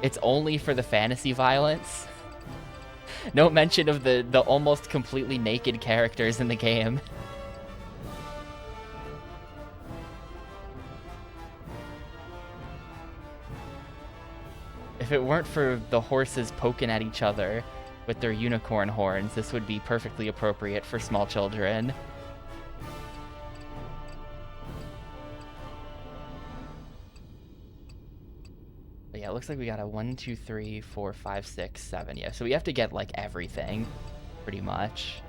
It's only for the fantasy violence. No mention of the almost completely naked characters in the game. If it weren't for the horses poking at each other with their unicorn horns, this would be perfectly appropriate for small children. But yeah, it looks like we got a 1, 2, 3, 4, 5, 6, 7. Yeah, so we have to get like everything, pretty much.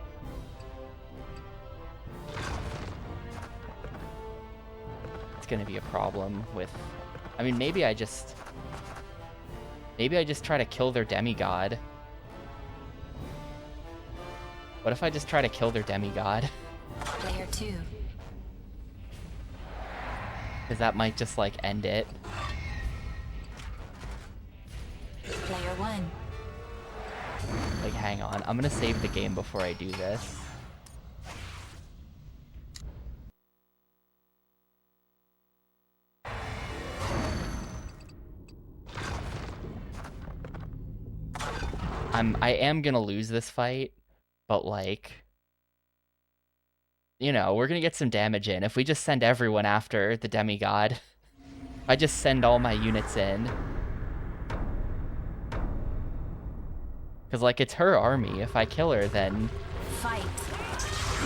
It's gonna be a problem with... I mean, maybe I just try to kill their demigod. What if I just try to kill their demigod? Player 2. Because that might just, like, end it. Player 1. Like, hang on. I'm gonna save the game before I do this. I am gonna lose this fight, but like, you know, we're gonna get some damage in. If we just send everyone after the demigod, if I just send all my units in. Because like, it's her army. If I kill her, then Fight.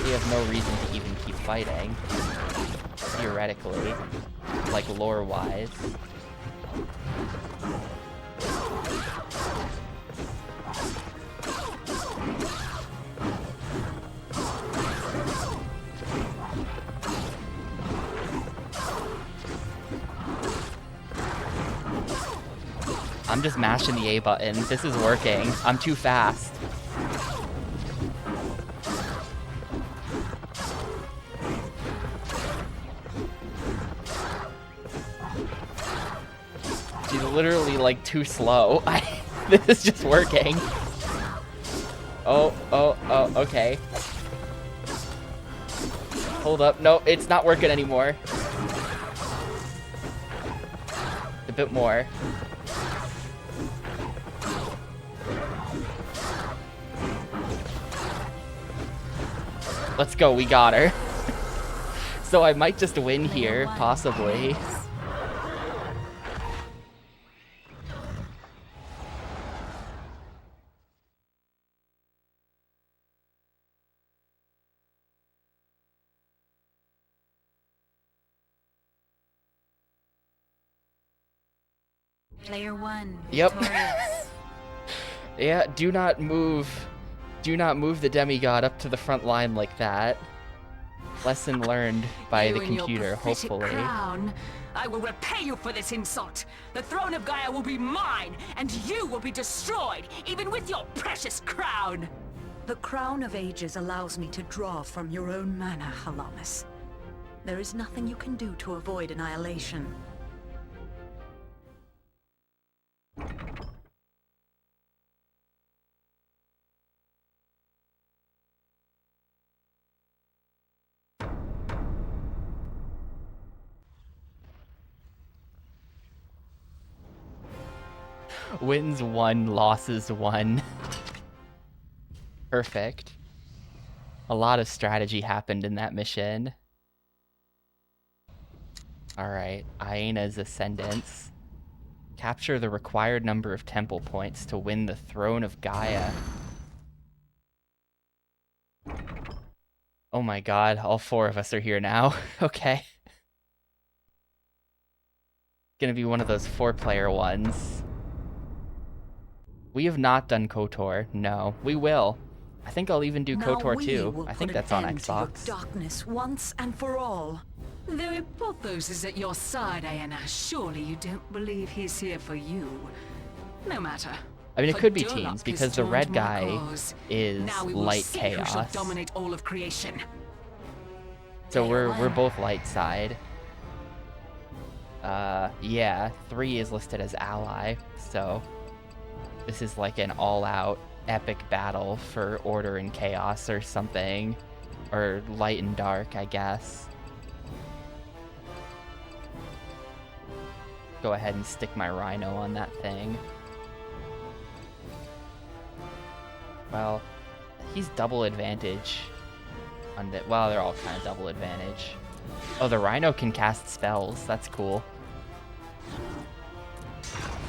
we have no reason to even keep fighting. Theoretically. Like, lore-wise. I'm just mashing the A button. This is working. I'm too fast. She's literally like too slow. This is just working. Oh, okay. Hold up. No, it's not working anymore. A bit more. Let's go, we got her. So I might just win here, possibly. Player 1. Yep. Victorious. Yeah, do not move. Do not move the demigod up to the front line like that. Lesson learned by You the and your computer, pathetic hopefully. crown. I will repay you for this insult. The throne of Gaia will be mine, and you will be destroyed, even with your precious crown. The Crown of Ages allows me to draw from your own mana, Halamis. There is nothing you can do to avoid annihilation. Wins 1, losses 1. Perfect. A lot of strategy happened in that mission. Alright, Aena's Ascendance. Capture the required number of temple points to win the Throne of Gaia. Oh my god, all 4 of us are here now. Okay. Gonna be one of those 4-player ones. We have not done KOTOR. No, we will. I think I'll even do KOTOR 2. I think that's on Xbox. Darkness once and for all. Though Ipothos is at your side, Aena, surely you don't believe he's here for you. No matter. I mean, it For could be Durlock teams has because the joined red my guy cause. is Now we will light see who shall chaos. dominate all of creation. So Player we're one. both light side. Yeah, 3 is listed as ally, so this is like an all-out epic battle for order and chaos or something. Or light and dark, I guess. Go ahead and stick my rhino on that thing. Well, he's double advantage. Well, they're all kind of double advantage. Oh, the rhino can cast spells. That's cool.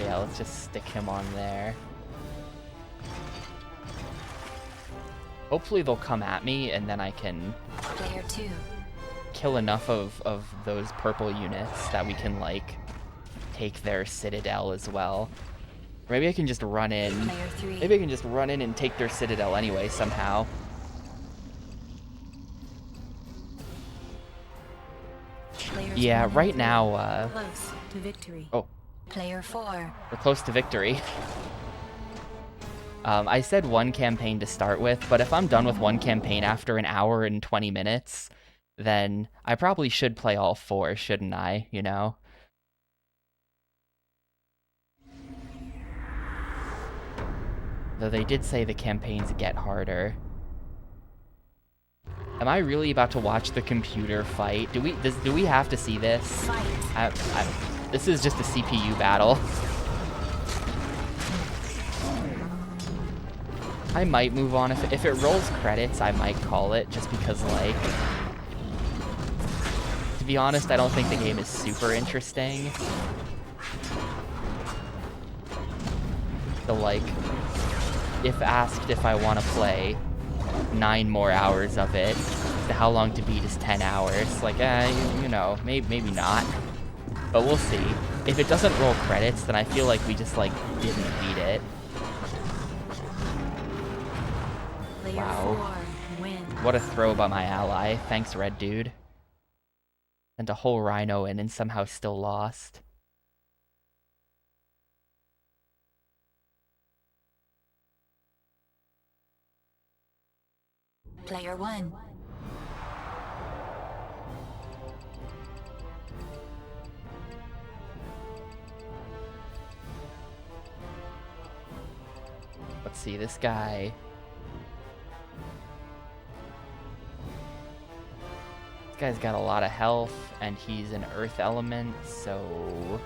Yeah, let's just stick him on there. Hopefully they'll come at me and then I can Player 2. kill enough of those purple units that we can, like, take their citadel as well. Or maybe I can just run in. Player 3. Maybe I can just run in and take their citadel anyway somehow. Players Yeah, 1 and right 3. now, Close to victory. oh, Player 4. we're close to victory. I said 1 campaign to start with, but if I'm done with 1 campaign after an hour and 20 minutes, then I probably should play all 4, shouldn't I, you know? Though they did say the campaigns get harder. Am I really about to watch the computer fight? Do we have to see this? Fight. This is just a CPU battle. I might move on. If it rolls credits, I might call it, just because, like... To be honest, I don't think the game is super interesting. So, like, if asked if I want to play 9 more hours of it, how long to beat is 10 hours. Like, you know, maybe not. But we'll see. If it doesn't roll credits, then I feel like we just, like, didn't beat it. Player Wow. 4. Win. What a throw by my ally. Thanks, red dude. Sent a whole rhino in and somehow still lost. Player 1. Let's see, this guy... This guy's got a lot of health, and he's an earth element, so...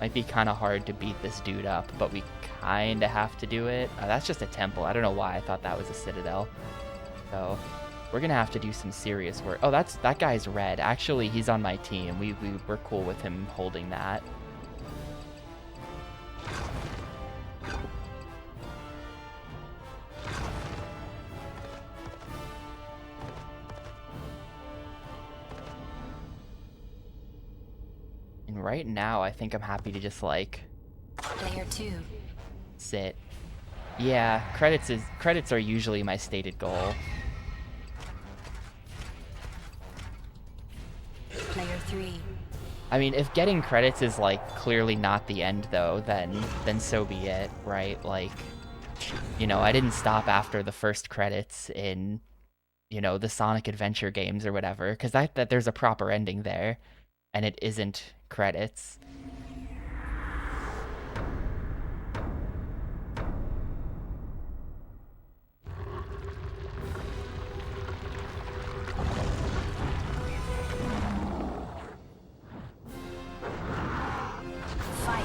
Might be kind of hard to beat this dude up, but we kind of have to do it. That's just a temple. I don't know why I thought that was a citadel. So, we're gonna have to do some serious work. Oh, that guy's red. Actually, he's on my team. We're cool with him holding that. And right now, I think I'm happy to just, like, Player 2. sit. Yeah, credits are usually my stated goal. Player 3. I mean, if getting credits is, like, clearly not the end, though, then so be it, right? Like, you know, I didn't stop after the first credits in, you know, the Sonic Adventure games or whatever, because that there's a proper ending there, and it isn't credits. Fight.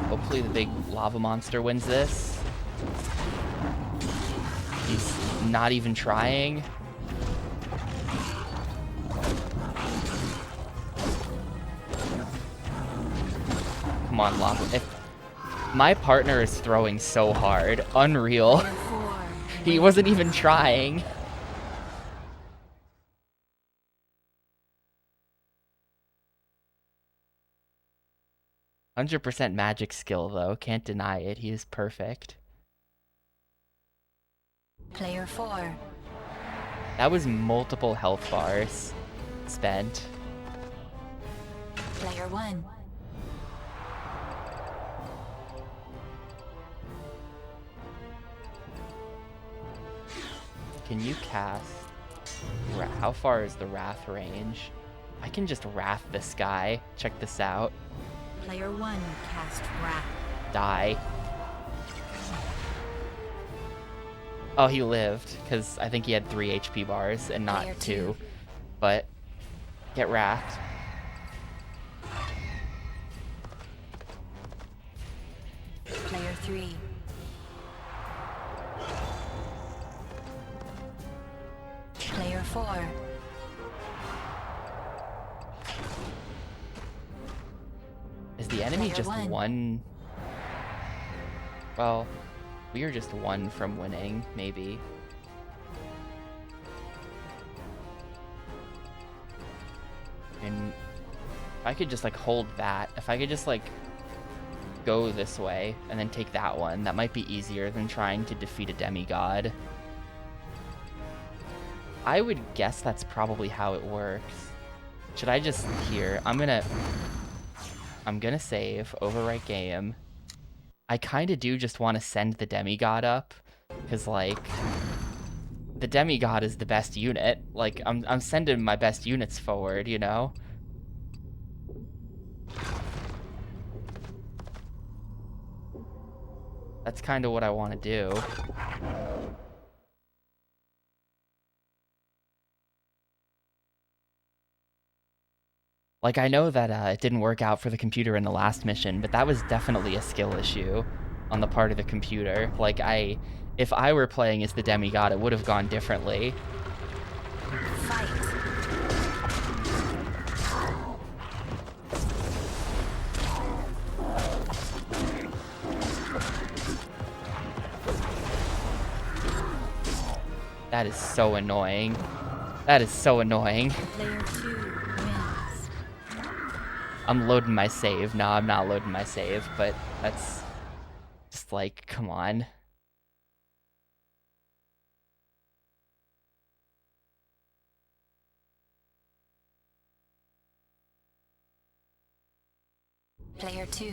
Hopefully the big lava monster wins this. He's not even trying. Come on, lava. If my partner is throwing so hard. Unreal. Player 4. He wasn't even trying. "100% magic skill, though. Can't deny it. He is perfect." Player 4. That was multiple health bars spent. Player 1. Can you cast... How far is the Wrath range? I can just Wrath this guy. Check this out. Player 1 cast Wrath. Die. Oh, he lived, because I think he had 3 HP bars and not Player 2. two. But, get Wrathed. Player 3. Player 4. Is the enemy Player just one. one? Well, we are just one from winning, maybe. And if I could just like hold that, if I could just like go this way and then take that one, that might be easier than trying to defeat a demigod. I would guess that's probably how it works. Should I just here? I'm gonna save, overwrite game. I kind of do just want to send the demigod up, because like the demigod is the best unit. Like I'm sending my best units forward, you know. That's kind of what I want to do. Like, I know that it didn't work out for the computer in the last mission, but that was definitely a skill issue on the part of the computer. Like, if I were playing as the demigod, it would have gone differently. Fight. That is so annoying. That is so annoying. Player 2 wins. I'm loading my save. No, I'm not loading my save, but that's just like, come on. Player 2.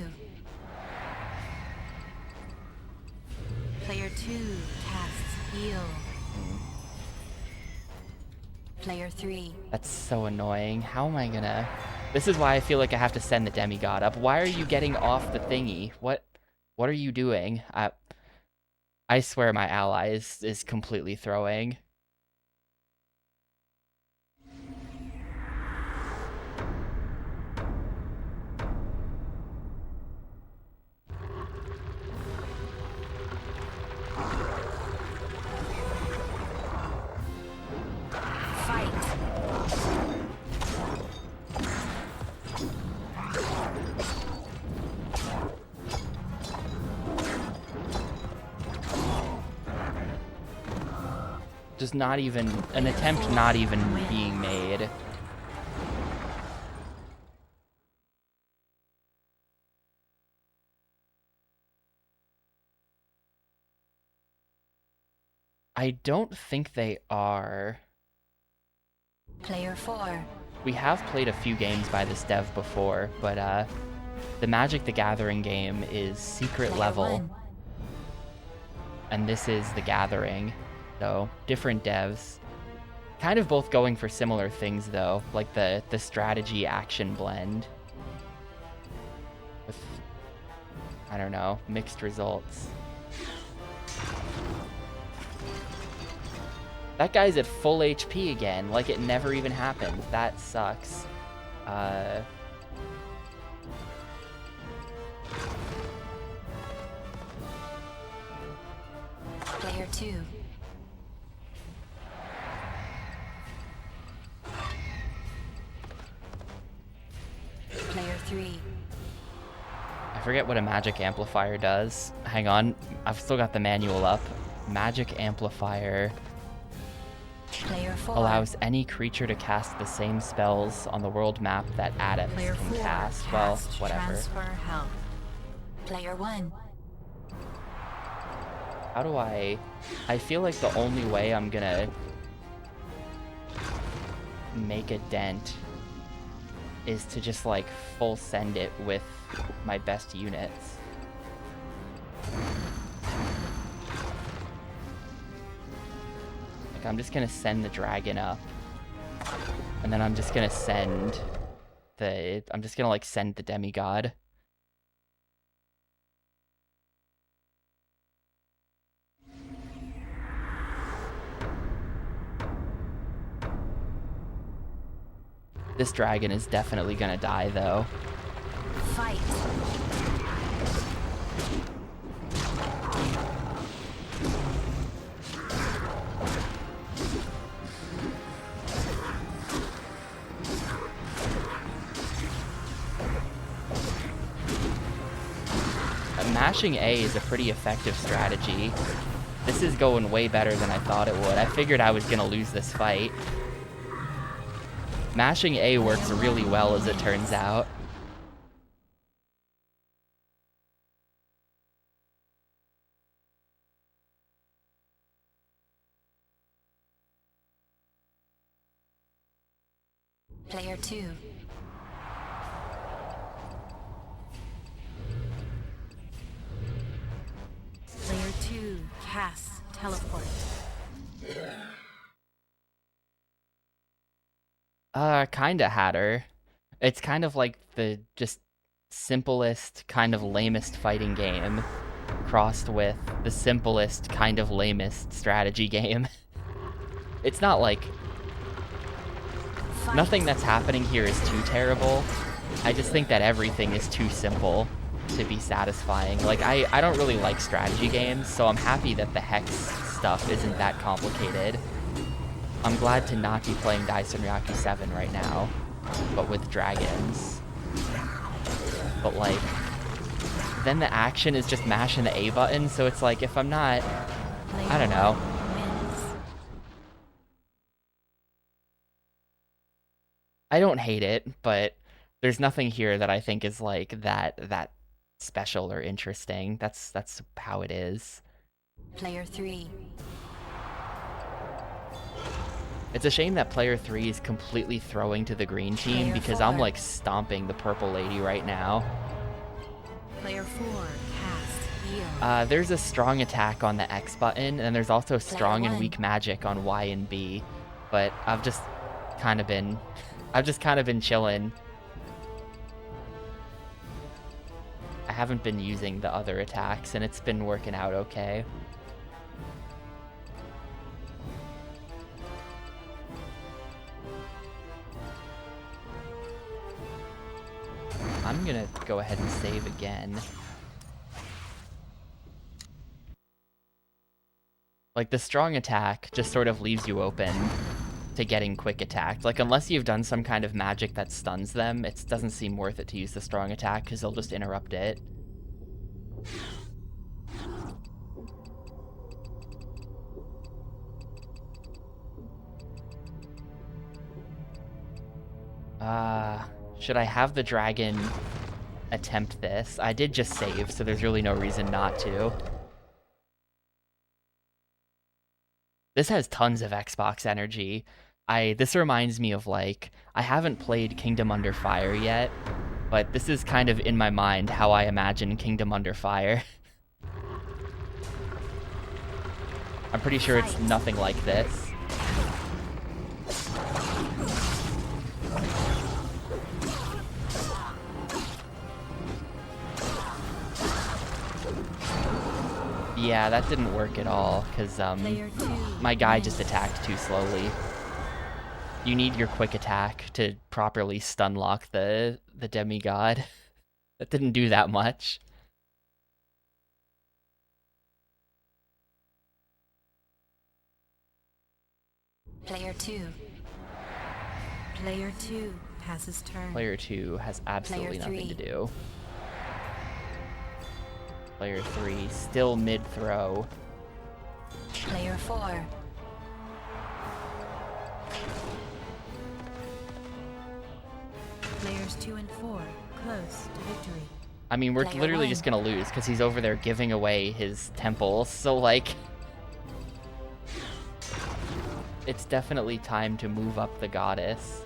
Player 2 casts heal. Player 3. That's so annoying. How am I gonna... This is why I feel like I have to send the demigod up. Why are you getting off the thingy? What are you doing? I swear my ally is completely throwing. Fight. Just not even... An attempt not even being made. I don't think they are. Player 4. We have played a few games by this dev before, but the Magic the Gathering game is secret Player level, 1. and this is the Gathering. So, different devs. Kind of both going for similar things though, like the strategy action blend. With, I don't know, mixed results. That guy's at full HP again, like it never even happened. That sucks. Player 2. Player 3. I forget what a magic amplifier does. Hang on, I've still got the manual up. Magic amplifier Player 4. allows any creature to cast the same spells on the world map that adepts Player can 4 cast. Well, cast whatever. Transfer health. Player 1. How do I feel like the only way I'm gonna make a dent is to just like full send it with my best units. Like I'm just gonna send the dragon up, and then I'm just gonna send the send the demigod. This dragon is definitely gonna die, though. Fight. Mashing A is a pretty effective strategy. This is going way better than I thought it would. I figured I was gonna lose this fight. Mashing A works really well, as it turns out. Player 2. Player 2 casts teleport. Kinda Hatter. It's kind of like the just simplest, kind of lamest fighting game crossed with the simplest, kind of lamest strategy game. It's not like... Fight. Nothing that's happening here is too terrible. I just think that everything is too simple to be satisfying. Like, I don't really like strategy games, so I'm happy that the Hex stuff isn't that complicated. I'm glad to not be playing Daisen Ryaku 7 right now, but with dragons. But like, then the action is just mashing the A button, so it's like, if I'm not, I don't know. I don't hate it, but there's nothing here that I think is like that special or interesting. That's how it is. Player 3. It's a shame that player 3 is completely throwing to the green team, Player because 4. I'm like stomping the purple lady right now. Player 4 cast heal. There's a strong attack on the X button, and there's also strong and 1. weak magic on Y and B. But I've just kind of been chilling. I haven't been using the other attacks, and it's been working out okay. I'm gonna go ahead and save again. Like, the strong attack just sort of leaves you open to getting quick attacked. Like, unless you've done some kind of magic that stuns them, it doesn't seem worth it to use the strong attack, because they'll just interrupt it. Should I have the dragon attempt this? I did just save, so there's really no reason not to. This has tons of Xbox energy. This reminds me of, like, I haven't played Kingdom Under Fire yet, but this is kind of in my mind how I imagine Kingdom Under Fire. I'm pretty sure it's nothing like this. Yeah, that didn't work at all, because my guy just attacked too slowly. You need your quick attack to properly stun lock the demigod. That didn't do that much. Player 2. Player 2 passes turn. Player 2 has absolutely Player nothing to 3. do. Player 3 still mid-throw. Player 4. Players 2 and 4 close to victory. I mean, we're Player literally 1. just gonna lose, because he's over there giving away his temple, so like... It's definitely time to move up the goddess.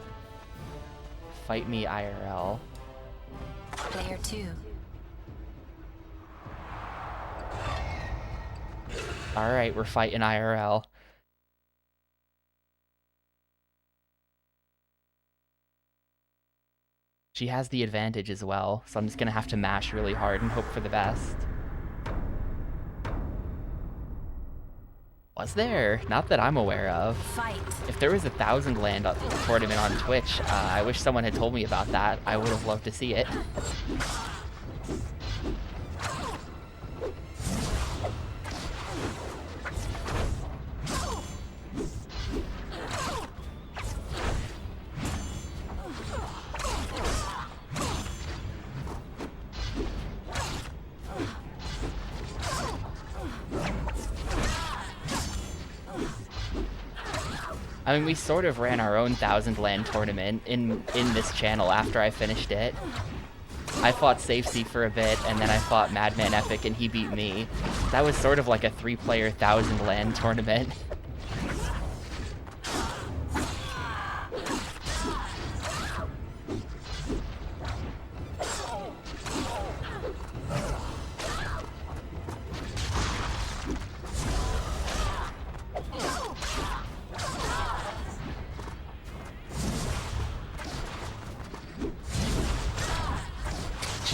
Fight me IRL. Player 2. Alright, we're fighting IRL. She has the advantage as well, so I'm just gonna have to mash really hard and hope for the best. Was there? Not that I'm aware of. Fight. If there was a 1,000 land tournament on Twitch, I wish someone had told me about that. I would have loved to see it. I mean, we sort of ran our own 1,000 land tournament in this channel after I finished it. I fought Safesy for a bit, and then I fought Madman Epic, and he beat me. That was sort of like a 3-player 1,000 land tournament.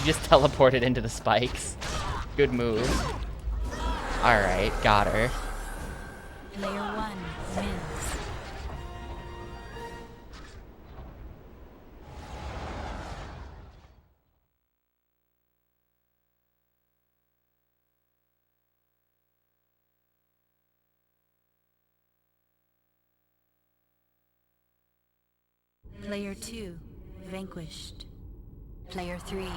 Just teleported into the spikes. Good move. Alright, got her. Player 1 wins. Player 2 vanquished. Player 3.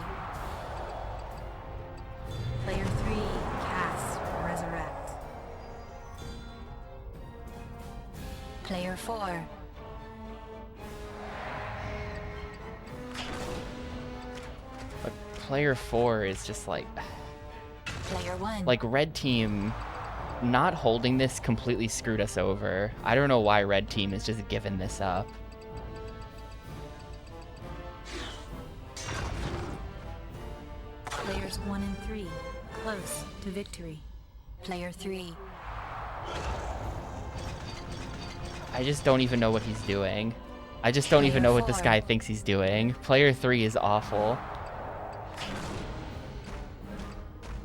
Player 3 cast Resurrect. Player 4. But player 4 is just like... Player 1. Like, red team not holding this completely screwed us over. I don't know why red team is just giving this up. Players 1 and 3 close to victory. Player 3. I just don't even know what he's doing. I just don't even know what this guy thinks he's doing. Player 3 is awful.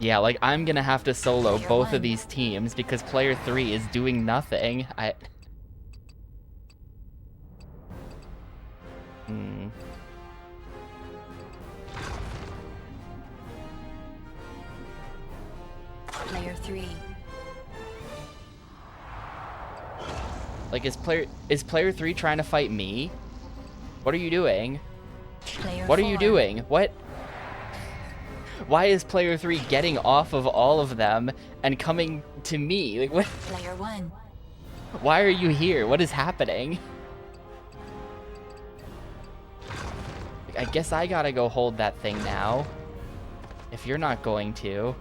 Yeah, like, I'm gonna have to solo both of these teams because player 3 is doing nothing. Player 3. Like, is player 3 trying to fight me? What are you doing? Player What are 4. you doing? What? Why is player 3 getting off of all of them and coming to me? Like, what? Player 1. Why are you here? What is happening? I guess I gotta go hold that thing now. If you're not going to.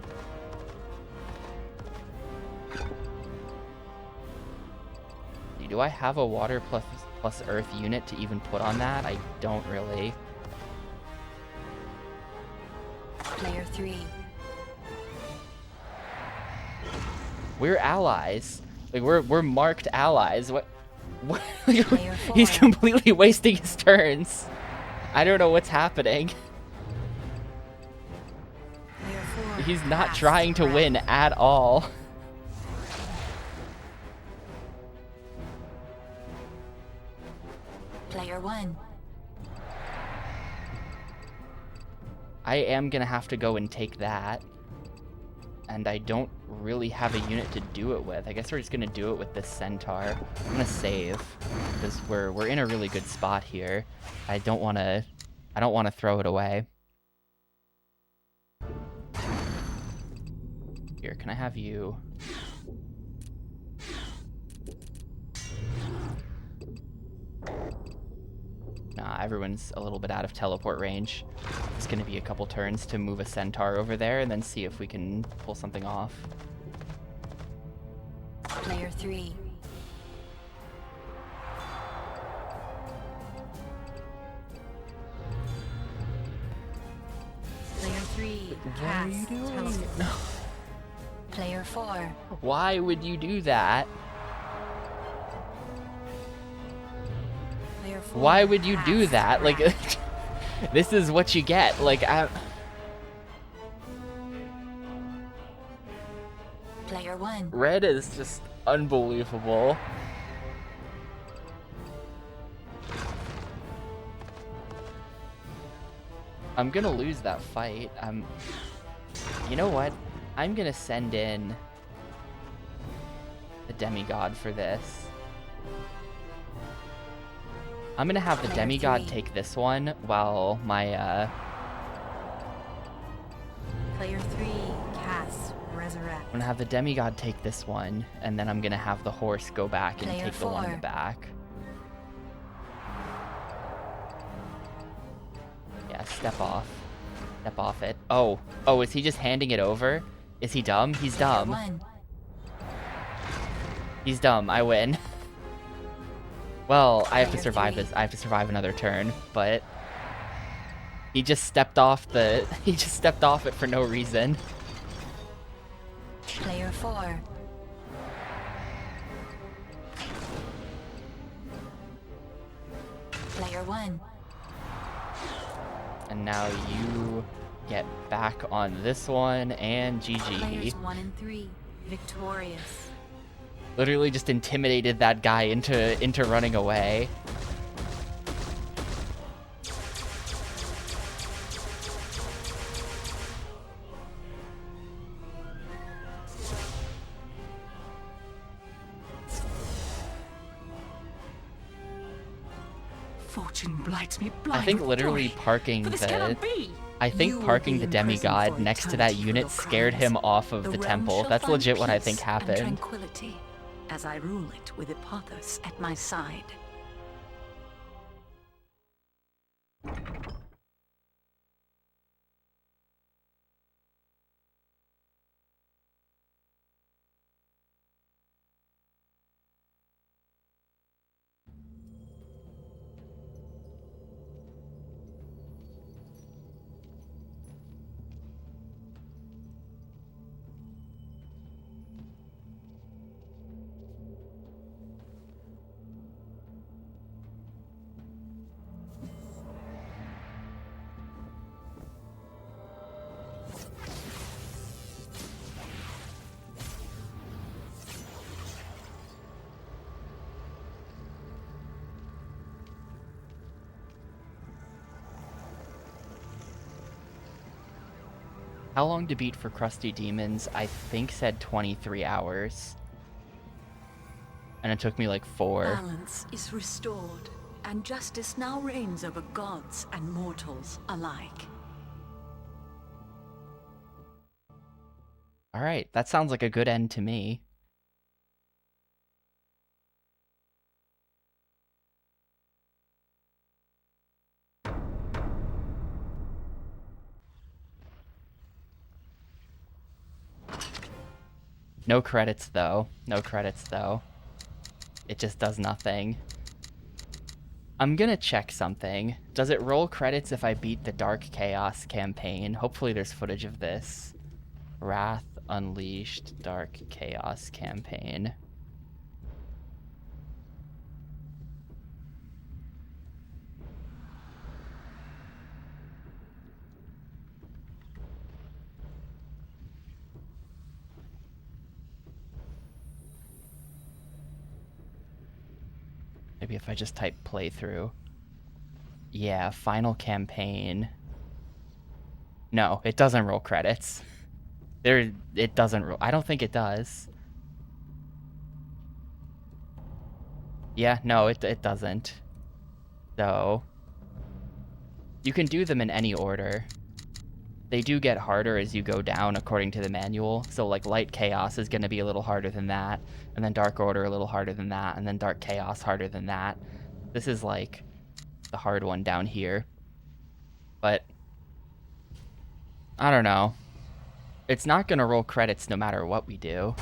Do I have a water plus earth unit to even put on that? I don't really. Player 3. We're allies. Like, we're marked allies. What? Player 4. He's completely wasting his turns. I don't know what's happening. Player 4. He's not cast trying to Wrath. win at all. Player 1. I am gonna have to go and take that. And I don't really have a unit to do it with. I guess we're just gonna do it with this centaur. I'm gonna save because we're in a really good spot here. I don't wanna throw it away. Here, can I have you? Nah, everyone's a little bit out of teleport range. It's gonna be a couple turns to move a centaur over there and then see if we can pull something off. Player 3. What are you Cast doing? teleport. Player 4. Why would you do that? Player 4. Why would you do cast that? Like, Wrath. this is what you get. Like, Player 1. red is just unbelievable. I'm gonna lose that fight. You know what? I'm gonna send in the demigod for this. I'm gonna have the Player demigod 3. take this one while my Player 3. Cast Resurrect. I'm gonna have the demigod take this one, and then I'm gonna have the horse go back and Player take the one in the 4. back. Yeah, step off. Step off it. Oh, is he just handing it over? Is he dumb? He's Player dumb. 1. He's dumb. I win. Well, I have to Player survive 3. this. I have to survive another turn, but he just stepped off the. He just stepped off it for no reason. Player 4. Player 1. And now you get back on this one, and GG. Players 1 and 3. Victorious. Literally just intimidated that guy into running away. Fortune blights me I blind think with literally joy, parking for this the. cannot be. I think You will parking be the imprisoned demigod for next to that eternity for unit your scared crimes. him off of the realm temple. shall That's find legit what I think peace and happened. tranquility as I rule it with Epothos at my side. How long to beat for Crusty Demons? I think said 23 hours. And it took me like 4. Balance is restored, and justice now reigns over gods and mortals alike. Alright, that sounds like a good end to me. No credits though. No credits though. It just does nothing. I'm gonna check something. Does it roll credits if I beat the Dark Chaos campaign? Hopefully there's footage of this. Wrath Unleashed Dark Chaos campaign. Maybe if I just type playthrough. Yeah, final campaign. No, it doesn't roll credits. It doesn't roll. I don't think it does. Yeah, no, it doesn't. So, you can do them in any order. They do get harder as you go down according to the manual. So like Light Chaos is going to be a little harder than that, and then Dark Order a little harder than that, and then Dark Chaos harder than that. This is like the hard one down here. But I don't know. It's not going to roll credits no matter what we do.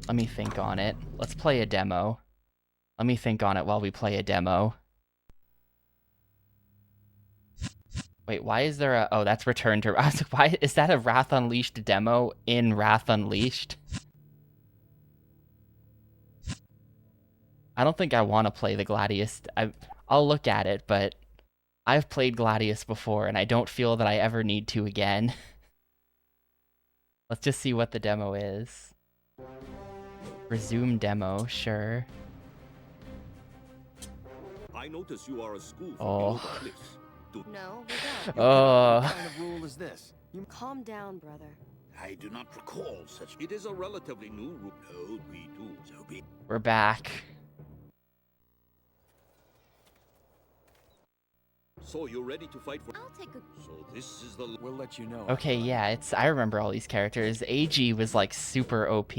Let me think on it. Let's play a demo. Let me think on it while we play a demo. Wait, why is there a... Oh, that's Return to... I was like, why is that a Wrath Unleashed demo in Wrath Unleashed? I don't think I want to play the Gladius. I'll look at it, but I've played Gladius before, and I don't feel that I ever need to again. Let's just see what the demo is. Resume demo, sure. I notice you are a school from Oh. below the cliffs. No, we don't. Oh. What kind of rule is this? Calm down, brother. I do not recall such. It is a relatively new rule. No, we do. So be. We're back. So you're ready to fight for. I'll take a... So this is the. We'll let you know. Okay, yeah, I remember all these characters. AG was like super OP.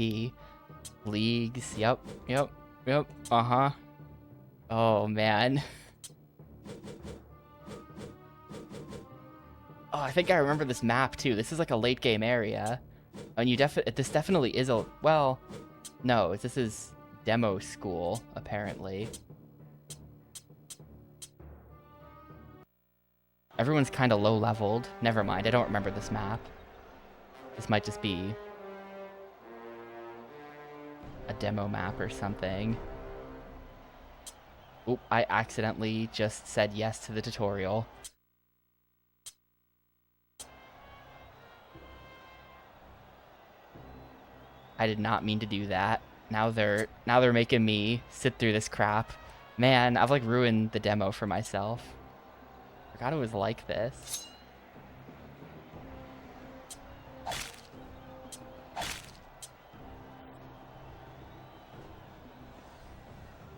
Leagues, yep. Uh-huh. Oh, man. Oh, I think I remember this map too. This is like a late game area. And this definitely is a... Well, no, this is demo school, apparently. Everyone's kind of low-leveled. Never mind, I don't remember this map. This might just be a demo map or something. Oop, I accidentally just said yes to the tutorial. I did not mean to do that. Now they're making me sit through this crap. Man, I've like ruined the demo for myself. Forgot it was like this.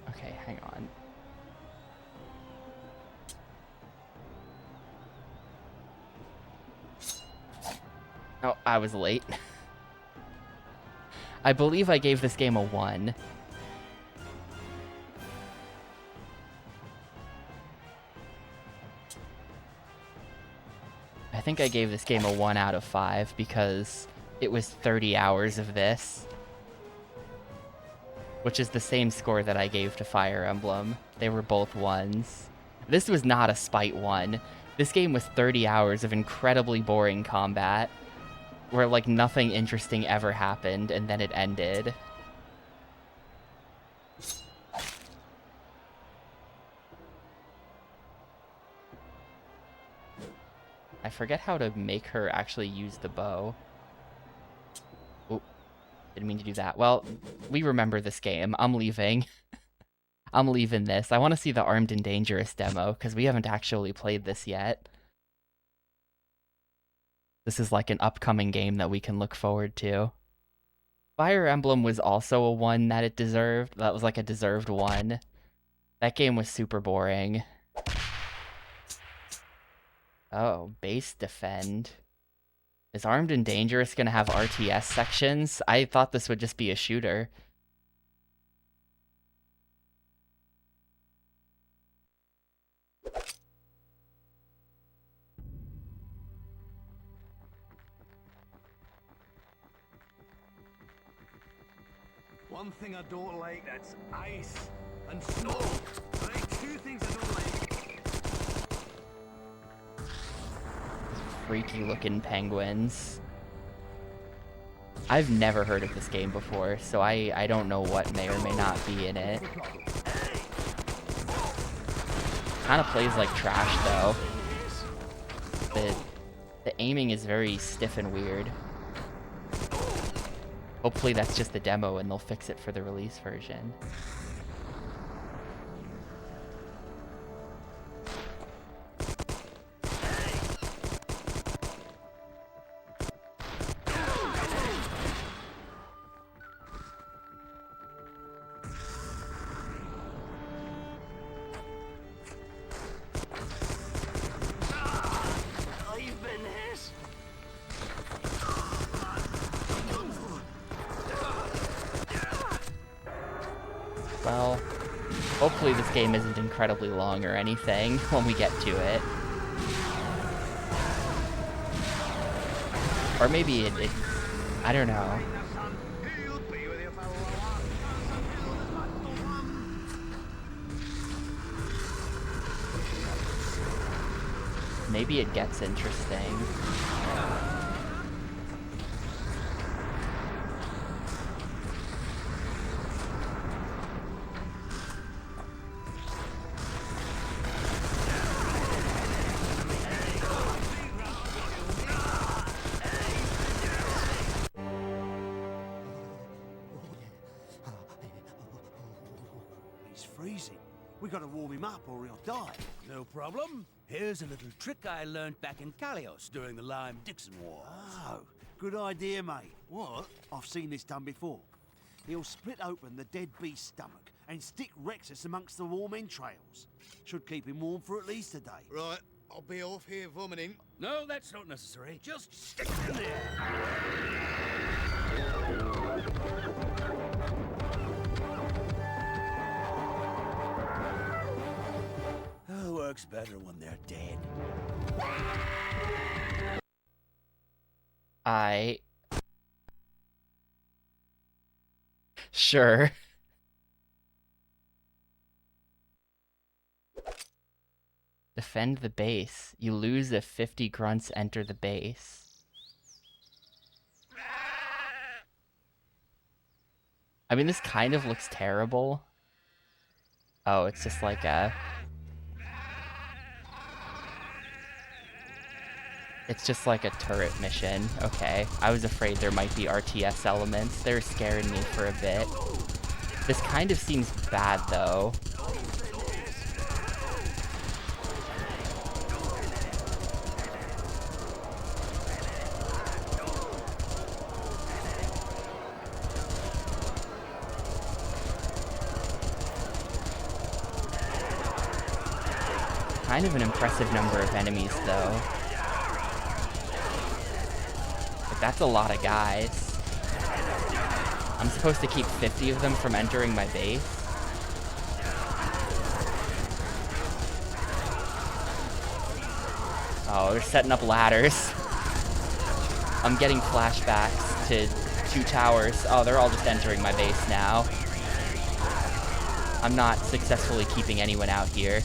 Okay, hang on. Oh, I was late. I believe I gave this game a 1. I think I gave this game a 1 out of 5 because it was 30 hours of this. Which is the same score that I gave to Fire Emblem. They were both 1s. This was not a spite 1. This game was 30 hours of incredibly boring combat, where like nothing interesting ever happened, and then it ended. I forget how to make her actually use the bow. Oop, didn't mean to do that. Well, we remember this game. I'm leaving. I'm leaving this. I want to see the Armed and Dangerous demo, because we haven't actually played this yet. This is like an upcoming game that we can look forward to. Fire Emblem was also a 1 that it deserved. That was like a deserved 1. That game was super boring. Oh, base defend. Is Armed and Dangerous gonna have RTS sections? I thought this would just be a shooter. One thing I don't like, that's ice and snow. Right, two things I don't like. Freaky looking penguins. I've never heard of this game before, so I don't know what may or may not be in it. Kind of plays like trash though. The aiming is very stiff and weird. Hopefully that's just the demo and they'll fix it for the release version. I've been hit. Well, hopefully this game isn't incredibly long or anything when we get to it. Or maybe it I don't know. Maybe it gets interesting. He's freezing. We gotta warm him up or he'll die. No problem. Here's a little trick I learned back in Kalios during the Lyme-Dixon War. Oh, good idea, mate. What? I've seen this done before. He'll split open the dead beast's stomach and stick Rexus amongst the warm entrails. Should keep him warm for at least a day. Right, I'll be off here vomiting. No, that's not necessary. Just stick it in there. Oh, works better when they're dead. Sure. Defend the base. You lose if 50 grunts enter the base. I mean, this kind of looks terrible. Oh, it's just like a... It's just like a turret mission. Okay. I was afraid there might be RTS elements. They're scaring me for a bit. This kind of seems bad, though. Kind of an impressive number of enemies, though. But that's a lot of guys. I'm supposed to keep 50 of them from entering my base. Oh, they're setting up ladders. I'm getting flashbacks to 2 towers. Oh, they're all just entering my base now. I'm not successfully keeping anyone out here.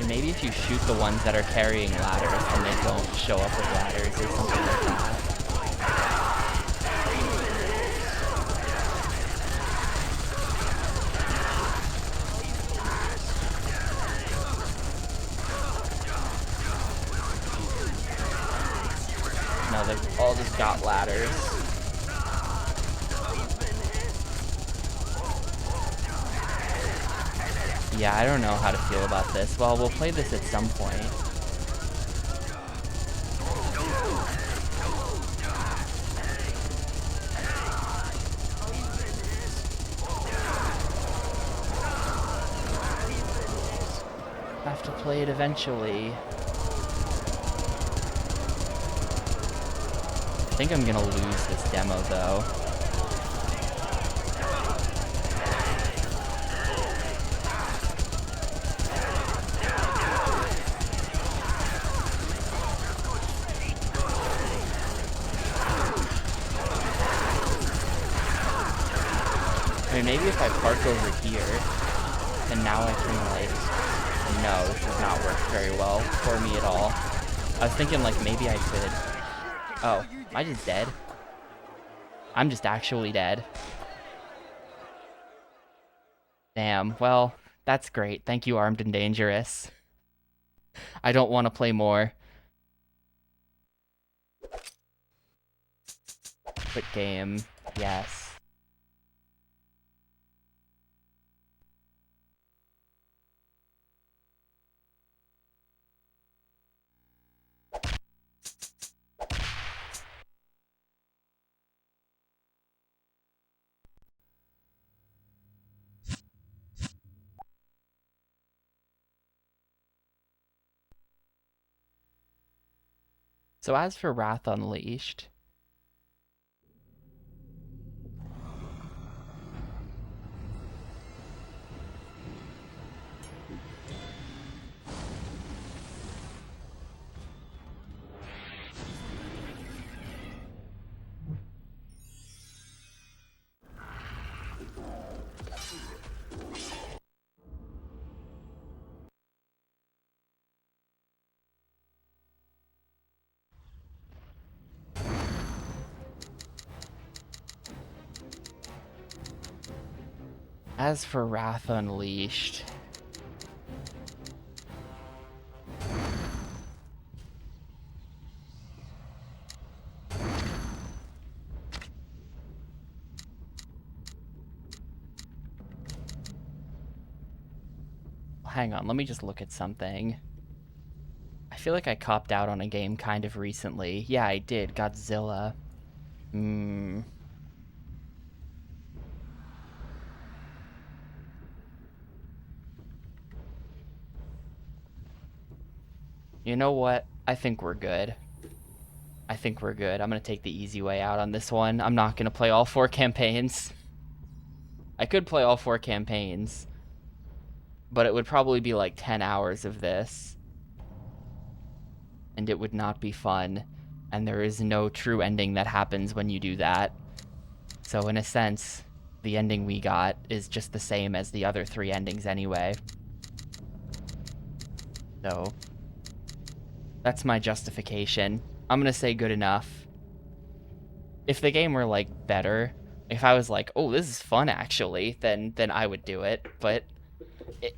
Maybe if you shoot the ones that are carrying ladders, then they don't show up with ladders or something like that. No, they've all just got ladders. Yeah, I don't know how to feel about this. Well, we'll play this at some point. Have to play it eventually. I think I'm gonna lose this demo, though. I mean, maybe if I park over here, and now I can, like... No, this does not work very well for me at all. I was thinking, like, maybe I could... Oh, am I just dead? I'm just actually dead. Damn, well, that's great. Thank you, Armed and Dangerous. I don't want to play more. Quit game. Yes. So as for Wrath Unleashed, hang on, let me just look at something. I feel like I copped out on a game kind of recently. Yeah, I did. Godzilla. You know what? I think we're good. I'm gonna take the easy way out on this one. I'm not gonna play all 4 campaigns. I could play all 4 campaigns, but it would probably be like 10 hours of this. And it would not be fun. And there is no true ending that happens when you do that. So in a sense, the ending we got is just the same as the other 3 endings anyway. So that's my justification. I'm gonna say good enough. If the game were like better, if I was like, oh, this is fun actually, then I would do it. But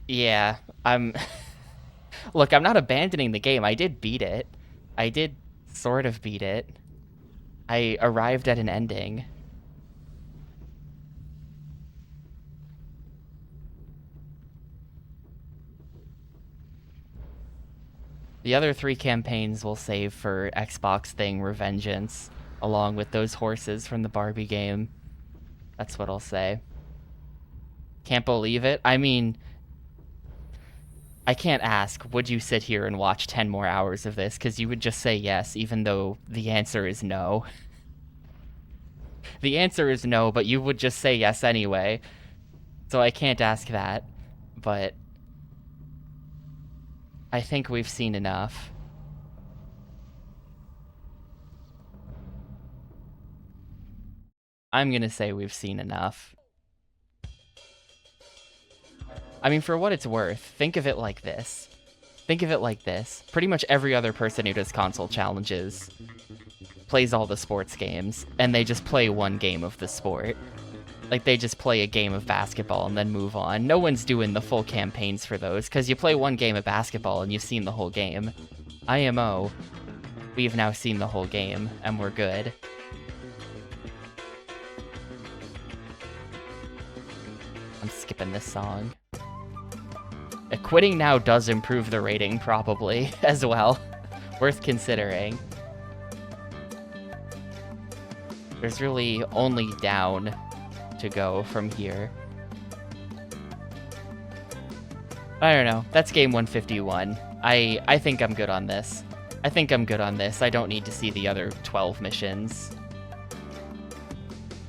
yeah, look, I'm not abandoning the game. I did beat it. I did sort of beat it. I arrived at an ending. The other 3 campaigns we'll save for Xbox Thing Revengeance, along with those horses from the Barbie game. That's what I'll say. Can't believe it. I mean, I can't ask, would you sit here and watch 10 more hours of this? Because you would just say yes, even though the answer is no. The answer is no, but you would just say yes anyway. So I can't ask that, but I think we've seen enough. I'm gonna say we've seen enough. I mean, for what it's worth, think of it like this. Pretty much every other person who does console challenges plays all the sports games, and they just play one game of the sport. Like, they just play a game of basketball and then move on. No one's doing the full campaigns for those, because you play one game of basketball and you've seen the whole game. IMO, we've now seen the whole game, and we're good. I'm skipping this song. Quitting now does improve the rating, probably, as well. Worth considering. There's really only down to go from here. I don't know. That's game 151. I think I'm good on this. I don't need to see the other 12 missions.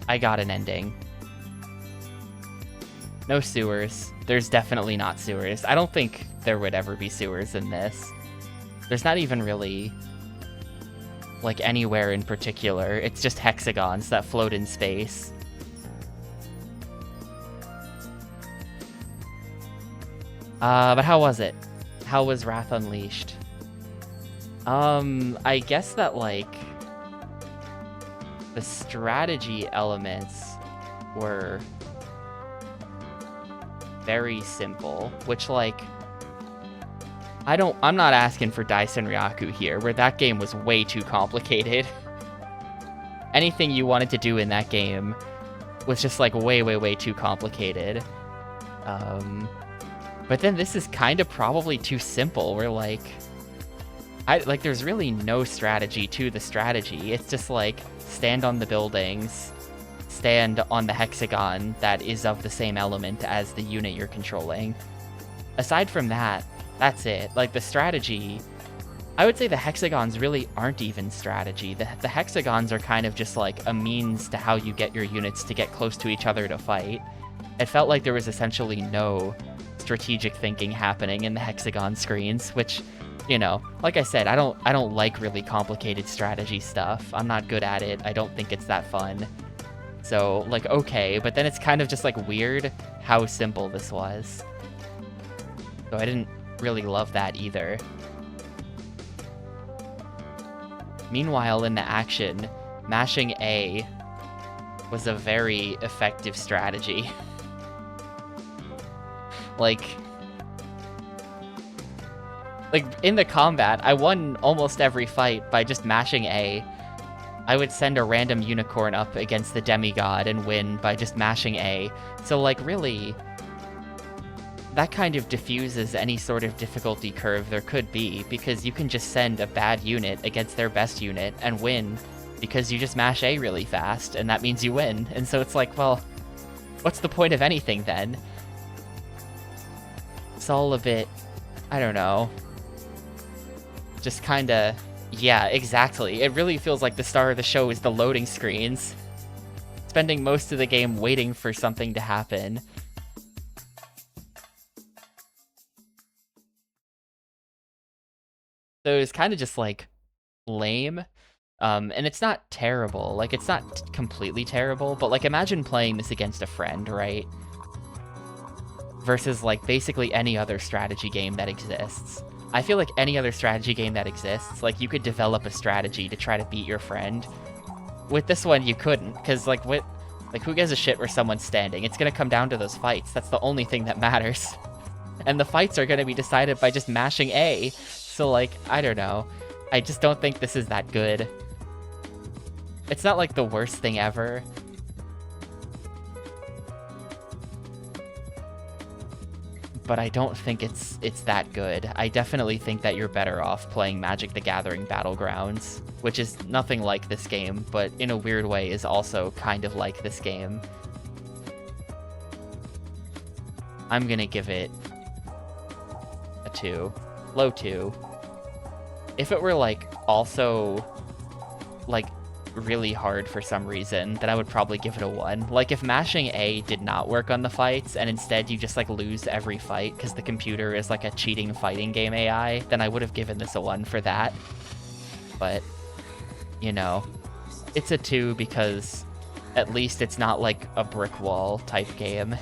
I got an ending. No sewers. There's definitely not sewers. I don't think there would ever be sewers in this. There's not even really, like, anywhere in particular. It's just hexagons that float in space. But how was it? How was Wrath Unleashed? I guess that, like, the strategy elements were very simple, which, like, I'm not asking for Daisen Ryaku here, where that game was way too complicated. Anything you wanted to do in that game was just, like, way too complicated. But then this is kind of probably too simple, where, like, there's really no strategy to the strategy. It's just, like, stand on the buildings, stand on the hexagon that is of the same element as the unit you're controlling. Aside from that, that's it. Like, the strategy I would say the hexagons really aren't even strategy. The hexagons are kind of just like a means to how you get your units to get close to each other to fight. It felt like there was essentially no strategic thinking happening in the hexagon screens, which, you know, like I said, I don't like really complicated strategy stuff. I'm not good at it. I don't think it's that fun. So, like, okay, but then it's kind of just like weird how simple this was. So I didn't really love that either. Meanwhile, in the action, mashing A was a very effective strategy. Like, in the combat, I won almost every fight by just mashing A. I would send a random unicorn up against the demigod and win by just mashing A. So, like, really, that kind of diffuses any sort of difficulty curve there could be, because you can just send a bad unit against their best unit and win because you just mash A really fast, and that means you win. And so it's like, well, what's the point of anything then? It's all a bit, I don't know, just kinda, yeah, exactly. It really feels like the star of the show is the loading screens. Spending most of the game waiting for something to happen. So it's kind of just like lame, and it's not terrible. Like, it's not completely terrible, but like, imagine playing this against a friend, right? Versus like basically any other strategy game that exists. I feel like any other strategy game that exists, like, you could develop a strategy to try to beat your friend. With this one, you couldn't, because like, who gives a shit where someone's standing? It's gonna come down to those fights. That's the only thing that matters. And the fights are gonna be decided by just mashing A. So, like, I don't know. I just don't think this is that good. It's not, like, the worst thing ever. But I don't think it's that good. I definitely think that you're better off playing Magic the Gathering Battlegrounds, which is nothing like this game, but in a weird way is also kind of like this game. I'm gonna give it a 2. Low 2. If it were, like, also, like, really hard for some reason, then I would probably give it a 1. Like, if mashing A did not work on the fights, and instead you just, like, lose every fight because the computer is, like, a cheating fighting game AI, then I would have given this a 1 for that. But, you know, it's a 2 because at least it's not, like, a brick wall type game.